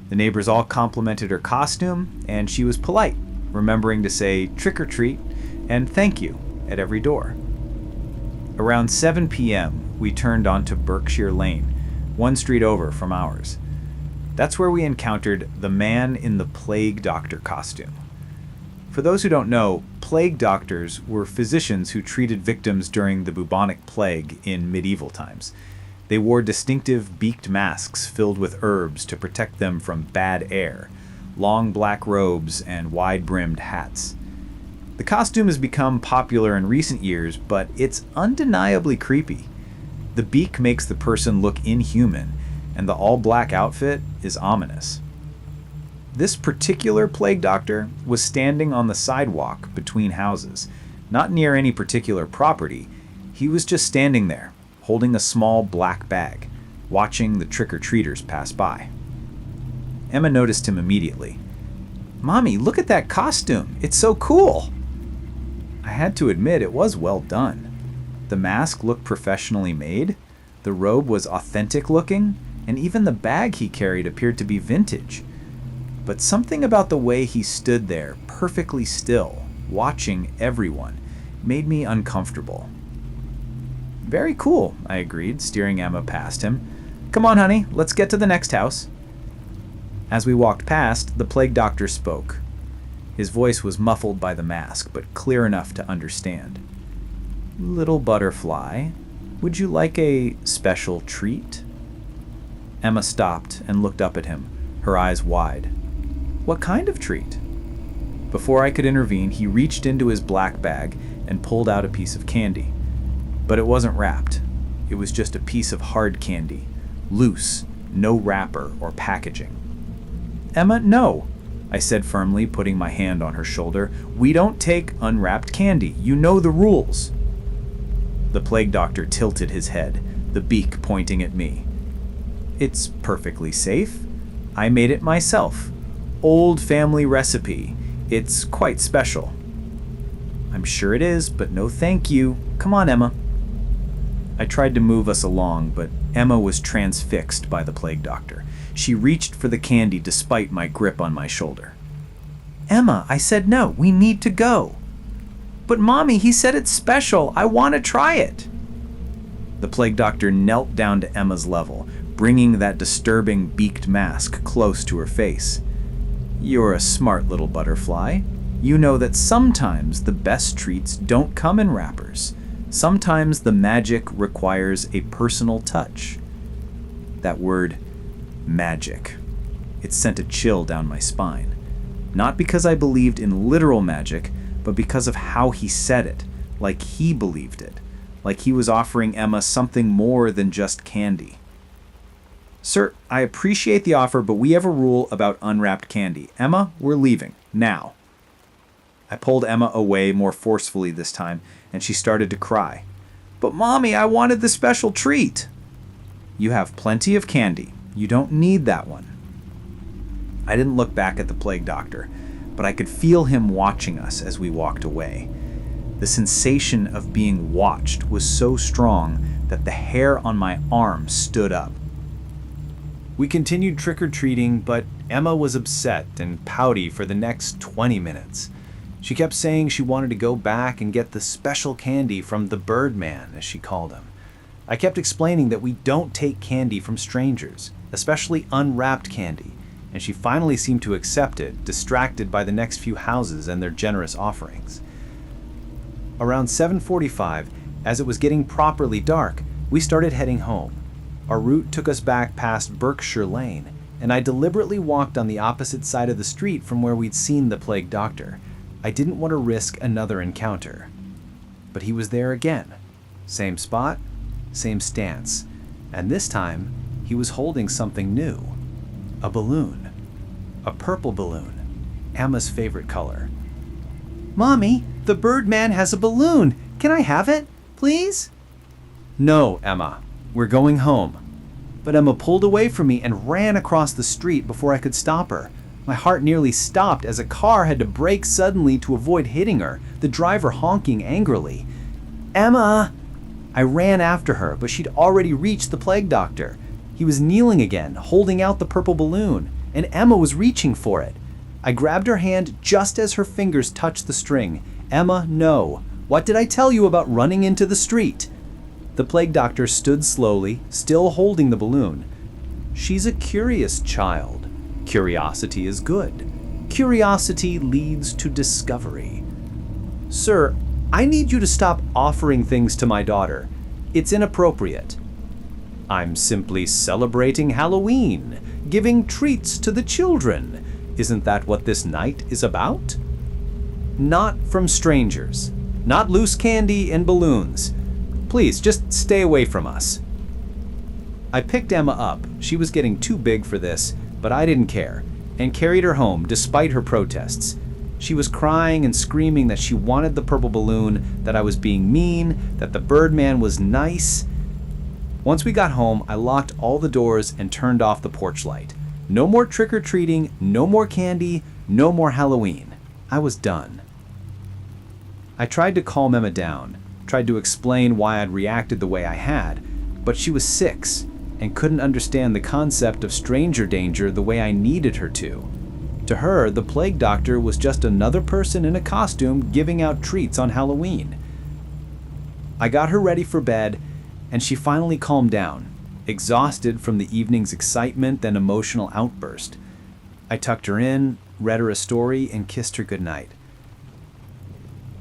The neighbors all complimented her costume, and she was polite, remembering to say trick or treat and thank you at every door. Around 7 p.m., we turned onto Berkshire Lane, one street over from ours. That's where we encountered the man in the plague doctor costume. For those who don't know, plague doctors were physicians who treated victims during the bubonic plague in medieval times. They wore distinctive beaked masks filled with herbs to protect them from bad air, long black robes, and wide-brimmed hats. The costume has become popular in recent years, but it's undeniably creepy. The beak makes the person look inhuman, and the all-black outfit is ominous. This particular plague doctor was standing on the sidewalk between houses, not near any particular property. He was just standing there, holding a small black bag, watching the trick-or-treaters pass by. Emma noticed him immediately. "Mommy, look at that costume! It's so cool!" I had to admit it was well done. The mask looked professionally made, the robe was authentic looking, and even the bag he carried appeared to be vintage. But something about the way he stood there, perfectly still, watching everyone, made me uncomfortable. "Very cool," I agreed, steering Emma past him. "Come on, honey, let's get to the next house." As we walked past, the plague doctor spoke. His voice was muffled by the mask, but clear enough to understand. "Little butterfly, would you like a special treat?" Emma stopped and looked up at him, her eyes wide. "What kind of treat?" Before I could intervene, he reached into his black bag and pulled out a piece of candy. But it wasn't wrapped. It was just a piece of hard candy, loose, no wrapper or packaging. "Emma, no," I said firmly, putting my hand on her shoulder. "We don't take unwrapped candy. You know the rules." The plague doctor tilted his head, the beak pointing at me. "It's perfectly safe. I made it myself. Old family recipe. It's quite special." "I'm sure it is, but no thank you. Come on, Emma." I tried to move us along, but Emma was transfixed by the plague doctor. She reached for the candy despite my grip on my shoulder. "Emma, I said no. We need to go." "But Mommy, he said it's special. I want to try it." The plague doctor knelt down to Emma's level, bringing that disturbing beaked mask close to her face. "You're a smart little butterfly. You know that sometimes the best treats don't come in wrappers. Sometimes the magic requires a personal touch." That word, magic. It sent a chill down my spine. Not because I believed in literal magic, but because of how he said it, like he believed it, like he was offering Emma something more than just candy. "Sir, I appreciate the offer, but we have a rule about unwrapped candy. Emma, we're leaving. Now." I pulled Emma away more forcefully this time, and she started to cry. "But Mommy, I wanted the special treat." "You have plenty of candy. You don't need that one." I didn't look back at the plague doctor, but I could feel him watching us as we walked away. The sensation of being watched was so strong that the hair on my arm stood up. We continued trick-or-treating, but Emma was upset and pouty for the next 20 minutes. She kept saying she wanted to go back and get the special candy from the Birdman, as she called him. I kept explaining that we don't take candy from strangers, especially unwrapped candy, and she finally seemed to accept it, distracted by the next few houses and their generous offerings. Around 7:45, as it was getting properly dark, we started heading home. Our route took us back past Berkshire Lane, and I deliberately walked on the opposite side of the street from where we'd seen the plague doctor. I didn't want to risk another encounter. But he was there again. Same spot, same stance, and this time he was holding something new. A balloon. A purple balloon. Emma's favorite color. "Mommy, the Birdman has a balloon. Can I have it, please?" "No, Emma. We're going home." But Emma pulled away from me and ran across the street before I could stop her. My heart nearly stopped as a car had to brake suddenly to avoid hitting her, the driver honking angrily. "Emma!" I ran after her, but she'd already reached the plague doctor. He was kneeling again, holding out the purple balloon, and Emma was reaching for it. I grabbed her hand just as her fingers touched the string. "Emma, no. What did I tell you about running into the street?" The plague doctor stood slowly, still holding the balloon. She's a curious child. Curiosity is good. Curiosity leads to discovery. Sir, I need you to stop offering things to my daughter. It's inappropriate. I'm simply celebrating Halloween, giving treats to the children. Isn't that what this night is about? Not from strangers. Not loose candy and balloons. Please, just stay away from us. I picked Emma up. She was getting too big for this, but I didn't care, and carried her home despite her protests. She was crying and screaming that she wanted the purple balloon, that I was being mean, that the Birdman was nice. Once we got home, I locked all the doors and turned off the porch light. No more trick-or-treating, no more candy, no more Halloween. I was done. I tried to calm Emma down, tried to explain why I'd reacted the way I had, but she was 6 and couldn't understand the concept of stranger danger the way I needed her to. To her, the plague doctor was just another person in a costume giving out treats on Halloween. I got her ready for bed, and she finally calmed down, exhausted from the evening's excitement and emotional outburst. I tucked her in, read her a story, and kissed her goodnight.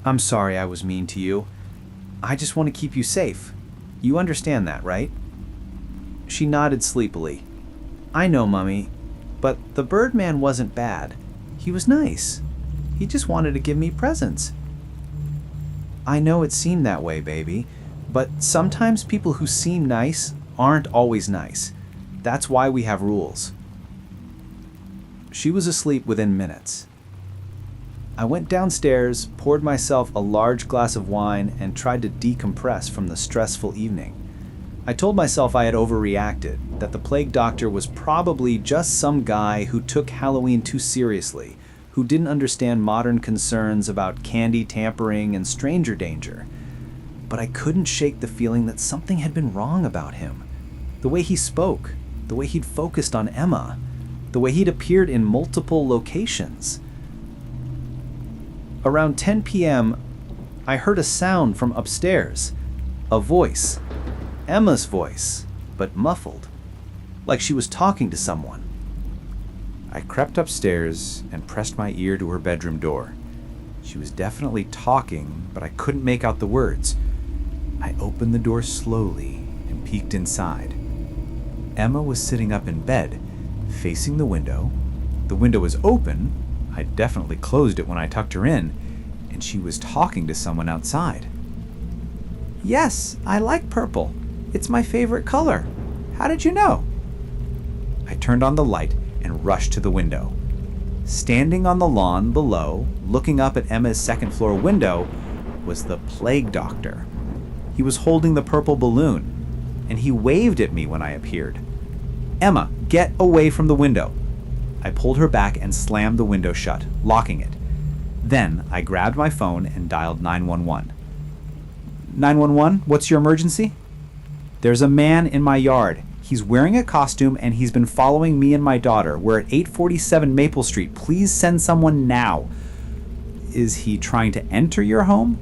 I'm sorry I was mean to you. I just want to keep you safe. You understand that, right? She nodded sleepily. I know, Mummy, but the Birdman wasn't bad. He was nice. He just wanted to give me presents. I know it seemed that way, baby, but sometimes people who seem nice aren't always nice. That's why we have rules. She was asleep within minutes. I went downstairs, poured myself a large glass of wine, and tried to decompress from the stressful evening. I told myself I had overreacted, that the plague doctor was probably just some guy who took Halloween too seriously, who didn't understand modern concerns about candy tampering and stranger danger. But I couldn't shake the feeling that something had been wrong about him. The way he spoke, the way he'd focused on Emma, the way he'd appeared in multiple locations. Around 10 p.m., I heard a sound from upstairs. A voice. Emma's voice, but muffled, like she was talking to someone. I crept upstairs and pressed my ear to her bedroom door. She was definitely talking, but I couldn't make out the words. I opened the door slowly and peeked inside. Emma was sitting up in bed, facing the window. The window was open. I'd definitely closed it when I tucked her in, and she was talking to someone outside. Yes, I like purple. It's my favorite color. How did you know? I turned on the light and rushed to the window. Standing on the lawn below, looking up at Emma's second-floor window, was the plague doctor. He was holding the purple balloon, and he waved at me when I appeared. Emma, get away from the window. I pulled her back and slammed the window shut, locking it. Then I grabbed my phone and dialed 911. 911, what's your emergency? There's a man in my yard. He's wearing a costume and he's been following me and my daughter. We're at 847 Maple Street. Please send someone now. Is he trying to enter your home?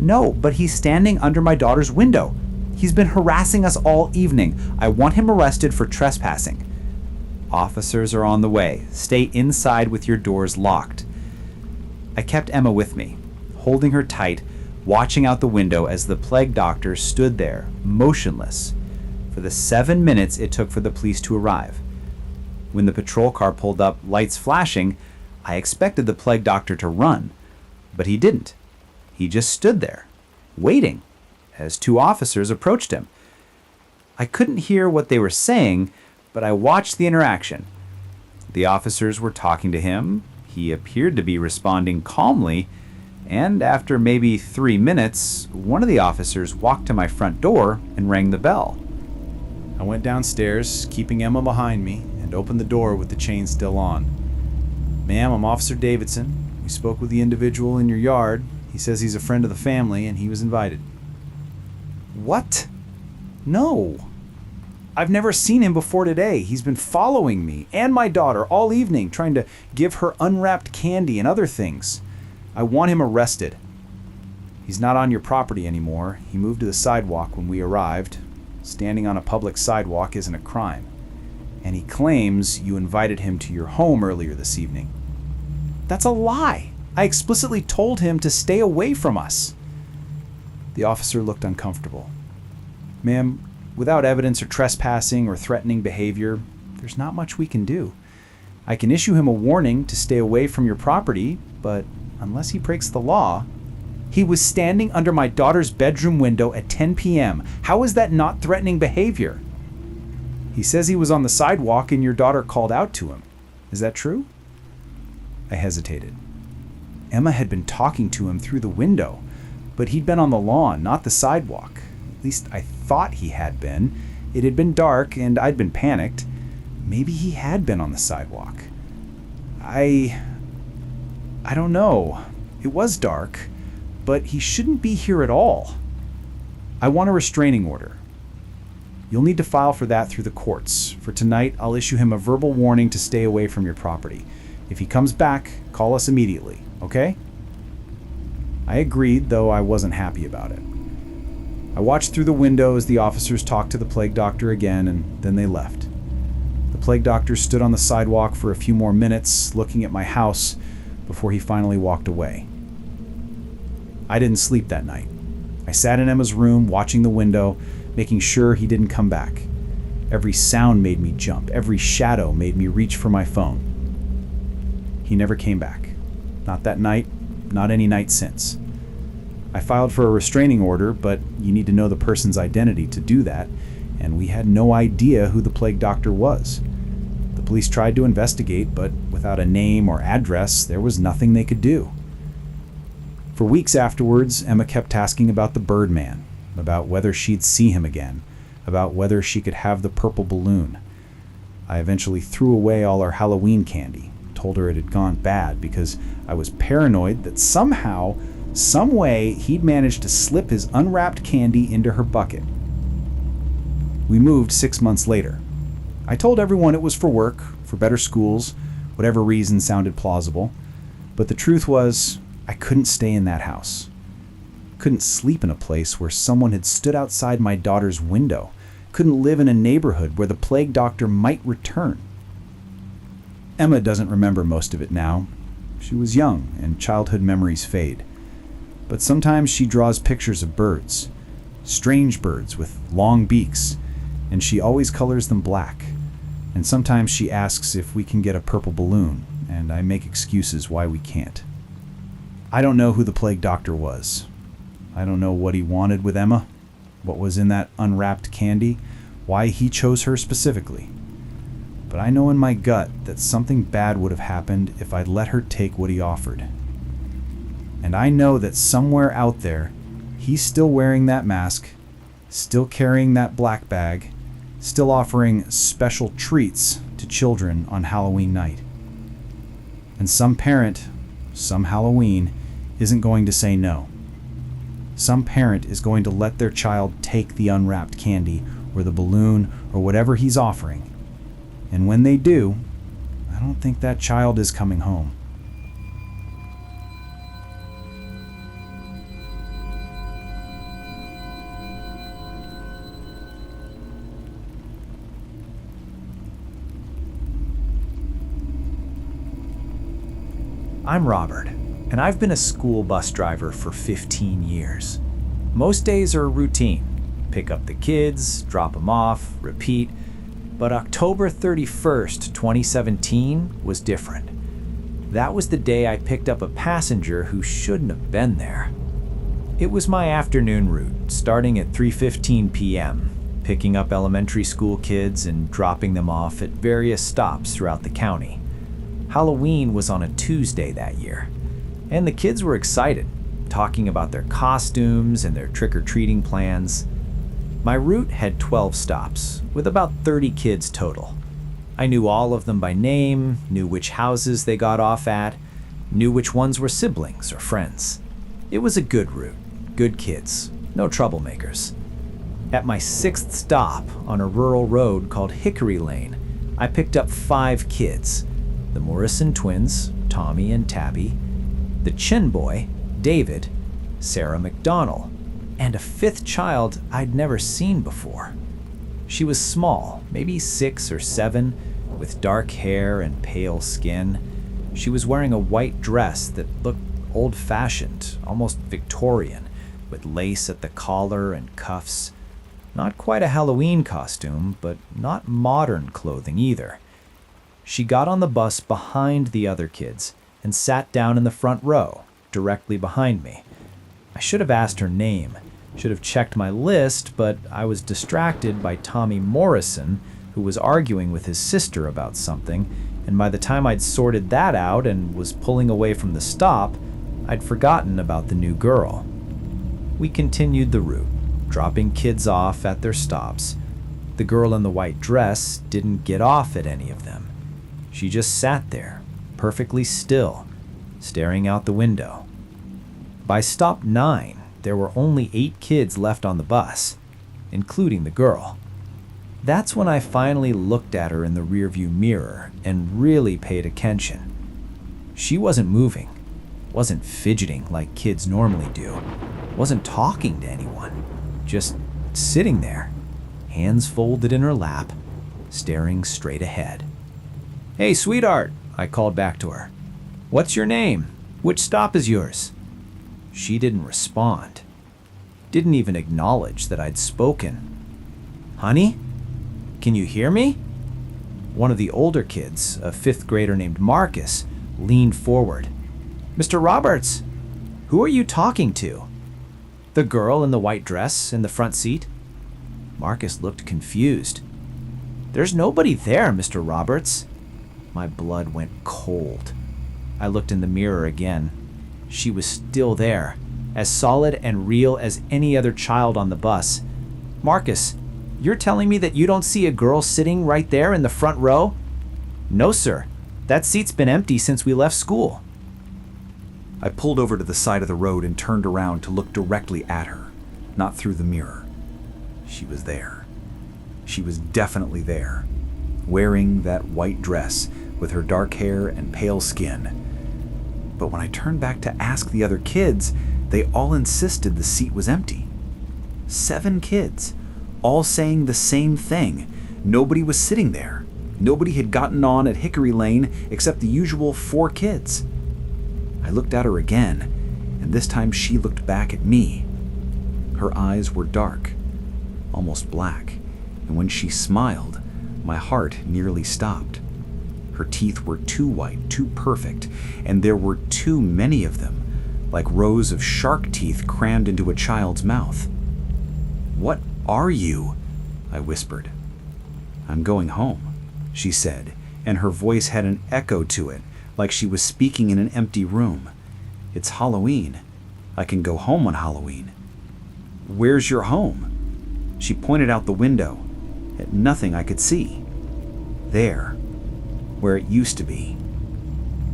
No, but he's standing under my daughter's window. He's been harassing us all evening. I want him arrested for trespassing. Officers are on the way. Stay inside with your doors locked. I kept Emma with me, holding her tight, watching out the window as the plague doctor stood there, motionless, for the 7 minutes it took for the police to arrive. When the patrol car pulled up, lights flashing, I expected the plague doctor to run, but he didn't. He just stood there, waiting, as 2 officers approached him. I couldn't hear what they were saying, but I watched the interaction. The officers were talking to him. He appeared to be responding calmly, and after maybe 3 minutes, one of the officers walked to my front door and rang the bell. I went downstairs, keeping Emma behind me, and opened the door with the chain still on. Ma'am, I'm Officer Davidson. We spoke with the individual in your yard. He says he's a friend of the family and he was invited. What? No. I've never seen him before today. He's been following me and my daughter all evening, trying to give her unwrapped candy and other things. I want him arrested. He's not on your property anymore. He moved to the sidewalk when we arrived. Standing on a public sidewalk isn't a crime. and he claims you invited him to your home earlier this evening. That's a lie. I explicitly told him to stay away from us. The officer looked uncomfortable. Ma'am, without evidence or trespassing or threatening behavior, there's not much we can do. I can issue him a warning to stay away from your property, but unless he breaks the law... He was standing under my daughter's bedroom window at 10 p.m. How is that not threatening behavior? He says he was on the sidewalk and your daughter called out to him. Is that true? I hesitated. Emma had been talking to him through the window, but he'd been on the lawn, not the sidewalk. At least I thought he had been. It had been dark and I'd been panicked. Maybe he had been on the sidewalk. I don't know. It was dark, but he shouldn't be here at all. I want a restraining order. You'll need to file for that through the courts. For tonight, I'll issue him a verbal warning to stay away from your property. If he comes back, call us immediately, okay? I agreed, though I wasn't happy about it. I watched through the window as the officers talked to the plague doctor again, and then they left. The plague doctor stood on the sidewalk for a few more minutes, looking at my house, before he finally walked away. I didn't sleep that night. I sat in Emma's room, watching the window, making sure he didn't come back. Every sound made me jump. Every shadow made me reach for my phone. He never came back. Not that night, not any night since. I filed for a restraining order, but you need to know the person's identity to do that, and we had no idea who the plague doctor was. The police tried to investigate, but without a name or address, there was nothing they could do. For weeks afterwards, Emma kept asking about the Birdman, about whether she'd see him again, about whether she could have the purple balloon. I eventually threw away all our Halloween candy, told her it had gone bad because I was paranoid that somehow, some way, he'd managed to slip his unwrapped candy into her bucket. We moved 6 months later. I told everyone it was for work, for better schools, whatever reason sounded plausible, but the truth was, I couldn't stay in that house. Couldn't sleep in a place where someone had stood outside my daughter's window. Couldn't live in a neighborhood where the plague doctor might return. Emma doesn't remember most of it now. She was young, and childhood memories fade. But sometimes she draws pictures of birds, strange birds with long beaks, and she always colors them black. And sometimes she asks if we can get a purple balloon, and I make excuses why we can't. I don't know who the plague doctor was. I don't know what he wanted with Emma, what was in that unwrapped candy, why he chose her specifically. But I know in my gut that something bad would have happened if I'd let her take what he offered. And I know that somewhere out there, he's still wearing that mask, still carrying that black bag, still offering special treats to children on Halloween night. And some parent, some Halloween, isn't going to say no. Some parent is going to let their child take the unwrapped candy or the balloon or whatever he's offering. And when they do, I don't think that child is coming home. I'm Robert, and I've been a school bus driver for 15 years. Most days are routine. Pick up the kids, drop them off, repeat. But October 31st, 2017 was different. That was the day I picked up a passenger who shouldn't have been there. It was my afternoon route, starting at 3:15 p.m., picking up elementary school kids and dropping them off at various stops throughout the county. Halloween was on a Tuesday that year, and the kids were excited, talking about their costumes and their trick-or-treating plans. My route had 12 stops, with about 30 kids total. I knew all of them by name, knew which houses they got off at, knew which ones were siblings or friends. It was a good route, good kids, no troublemakers. At my 6th stop on a rural road called Hickory Lane, I picked up 5 kids. The Morrison twins, Tommy and Tabby, the Chin boy, David, Sarah McDonnell, and a 5th child I'd never seen before. She was small, maybe 6 or 7, with dark hair and pale skin. She was wearing a white dress that looked old-fashioned, almost Victorian, with lace at the collar and cuffs. Not quite a Halloween costume, but not modern clothing either. She got on the bus behind the other kids and sat down in the front row, directly behind me. I should have asked her name, should have checked my list, but I was distracted by Tommy Morrison, who was arguing with his sister about something, and by the time I'd sorted that out and was pulling away from the stop, I'd forgotten about the new girl. We continued the route, dropping kids off at their stops. The girl in the white dress didn't get off at any of them. She just sat there, perfectly still, staring out the window. By stop 9, there were only 8 kids left on the bus, including the girl. That's when I finally looked at her in the rearview mirror and really paid attention. She wasn't moving, wasn't fidgeting like kids normally do, wasn't talking to anyone, just sitting there, hands folded in her lap, staring straight ahead. "Hey, sweetheart," I called back to her. "What's your name? Which stop is yours?" She didn't respond. Didn't even acknowledge that I'd spoken. "Honey? Can you hear me?" One of the older kids, a 5th grader named Marcus, leaned forward. "Mr. Roberts, who are you talking to?" "The girl in the white dress in the front seat." Marcus looked confused. "There's nobody there, Mr. Roberts." My blood went cold. I looked in the mirror again. She was still there, as solid and real as any other child on the bus. "Marcus, you're telling me that you don't see a girl sitting right there in the front row?" "No, sir. That seat's been empty since we left school." I pulled over to the side of the road and turned around to look directly at her, not through the mirror. She was there. She was definitely there, wearing that white dress with her dark hair and pale skin. But when I turned back to ask the other kids, they all insisted the seat was empty. 7 kids, all saying the same thing. Nobody was sitting there. Nobody had gotten on at Hickory Lane except the usual 4 kids. I looked at her again, and this time she looked back at me. Her eyes were dark, almost black, and when she smiled, my heart nearly stopped. Her teeth were too white, too perfect, and there were too many of them, like rows of shark teeth crammed into a child's mouth. "What are you?" I whispered. "I'm going home," she said, and her voice had an echo to it, like she was speaking in an empty room. "It's Halloween. I can go home on Halloween." "Where's your home?" She pointed out the window, at nothing I could see. "There, where it used to be,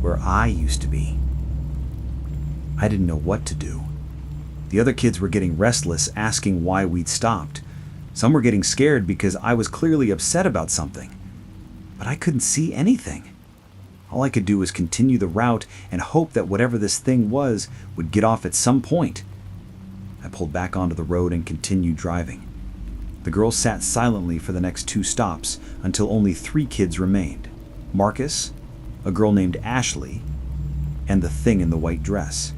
where I used to be." I didn't know what to do. The other kids were getting restless, asking why we'd stopped. Some were getting scared because I was clearly upset about something. But I couldn't see anything. All I could do was continue the route and hope that whatever this thing was would get off at some point. I pulled back onto the road and continued driving. The girls sat silently for the next 2 stops until only 3 kids remained. Marcus, a girl named Ashley, and the thing in the white dress.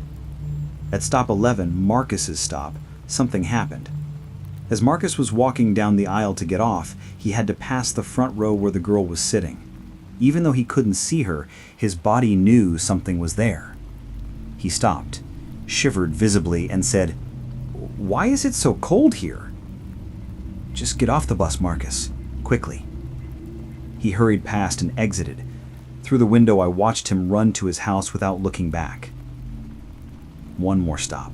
At stop 11, Marcus's stop, something happened. As Marcus was walking down the aisle to get off, he had to pass the front row where the girl was sitting. Even though he couldn't see her, his body knew something was there. He stopped, shivered visibly, and said, "Why is it so cold here?" "Just get off the bus, Marcus, quickly." He hurried past and exited. Through the window, I watched him run to his house without looking back. One more stop.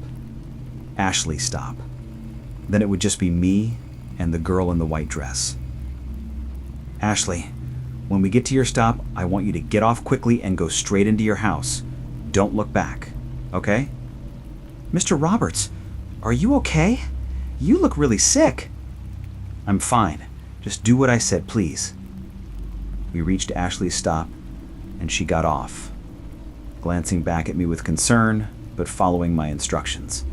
Ashley's stop. Then it would just be me and the girl in the white dress. "Ashley, when we get to your stop, I want you to get off quickly and go straight into your house. Don't look back, okay?" "Mr. Roberts, are you okay? You look really sick." "I'm fine. Just do what I said, please." We reached Ashley's stop, and she got off, glancing back at me with concern, but following my instructions.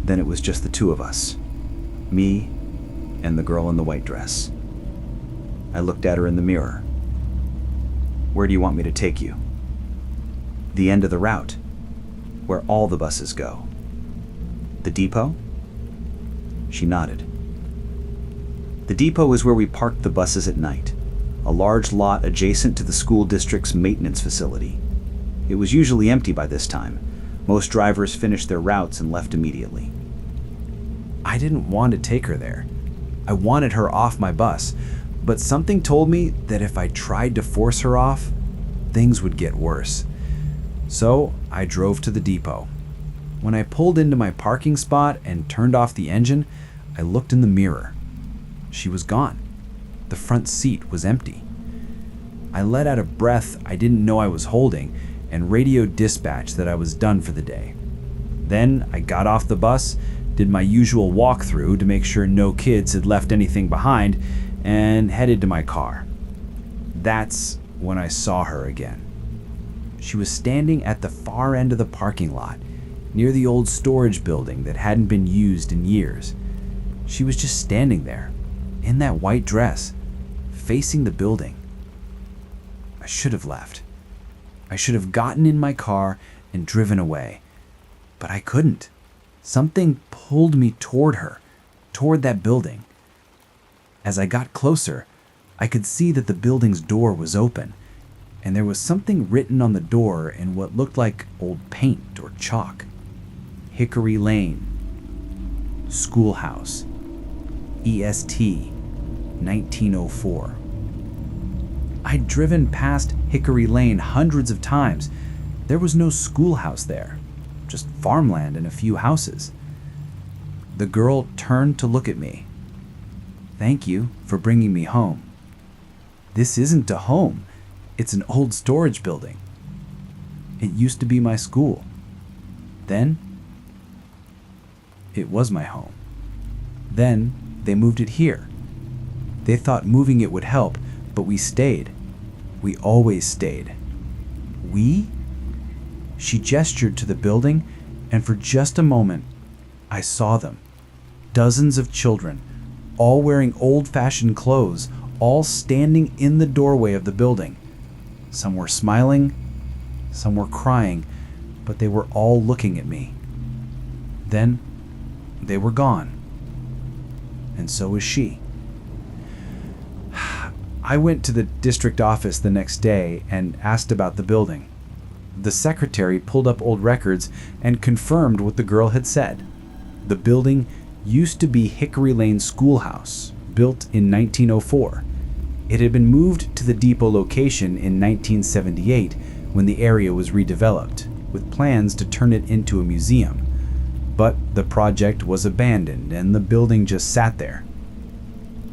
Then it was just the 2 of us, me and the girl in the white dress. I looked at her in the mirror. "Where do you want me to take you?" "The end of the route, where all the buses go." "The depot?" She nodded. "The depot is where we parked the buses at night, a large lot adjacent to the school district's maintenance facility. It was usually empty by this time. Most drivers finished their routes and left immediately." I didn't want to take her there. I wanted her off my bus, but something told me that if I tried to force her off, things would get worse. So I drove to the depot. When I pulled into my parking spot and turned off the engine, I looked in the mirror. She was gone. The front seat was empty. I let out a breath I didn't know I was holding and radioed dispatch that I was done for the day. Then I got off the bus, did my usual walkthrough to make sure no kids had left anything behind, and headed to my car. That's when I saw her again. She was standing at the far end of the parking lot, near the old storage building that hadn't been used in years. She was just standing there, in that white dress, facing the building. I should have left. I should have gotten in my car and driven away. But I couldn't. Something pulled me toward her, toward that building. As I got closer, I could see that the building's door was open, and there was something written on the door in what looked like old paint or chalk. Hickory Lane, Schoolhouse, EST, 1904. I'd driven past Hickory Lane hundreds of times. There was no schoolhouse there, just farmland and a few houses. The girl turned to look at me. "Thank you for bringing me home." "This isn't a home. It's an old storage building. It used to be my school. Then, it was my home. Then, they moved it here. They thought moving it would help, but we stayed. We always stayed." "We?" She gestured to the building, and for just a moment, I saw them. Dozens of children, all wearing old-fashioned clothes, all standing in the doorway of the building. Some were smiling, some were crying, but they were all looking at me. Then, they were gone. And so was she. I went to the district office the next day and asked about the building. The secretary pulled up old records and confirmed what the girl had said. The building used to be Hickory Lane Schoolhouse, built in 1904. It had been moved to the depot location in 1978 when the area was redeveloped, with plans to turn it into a museum. But the project was abandoned and the building just sat there.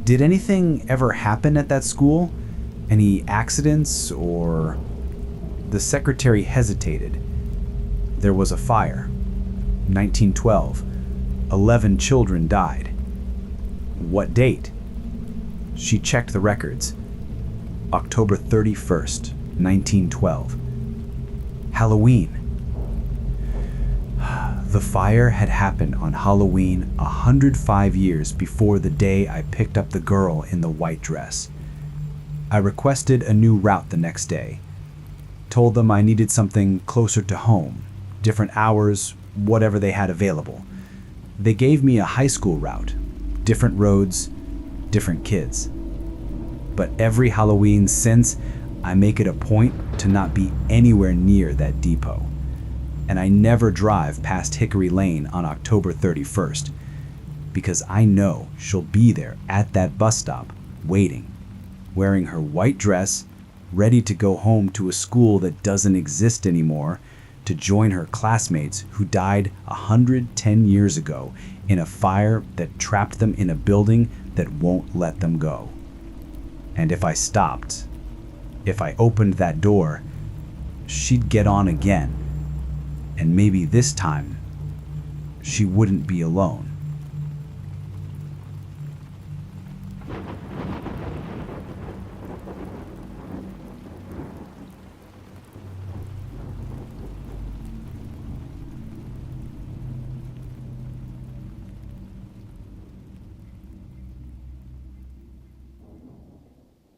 "Did anything ever happen at that school? Any accidents or..." The secretary hesitated. "There was a fire. 1912. 11 children died." "What date?" She checked the records. "October 31st, 1912. Halloween." The fire had happened on Halloween 105 years before the day I picked up the girl in the white dress. I requested a new route the next day. Told them I needed something closer to home, different hours, whatever they had available. They gave me a high school route, different roads, different kids. But every Halloween since, I make it a point to not be anywhere near that depot. And I never drive past Hickory Lane on October 31st, because I know she'll be there at that bus stop, waiting, wearing her white dress, ready to go home to a school that doesn't exist anymore, to join her classmates who died 110 years ago in a fire that trapped them in a building that won't let them go. And if I stopped, if I opened that door, she'd get on again. And maybe this time, she wouldn't be alone.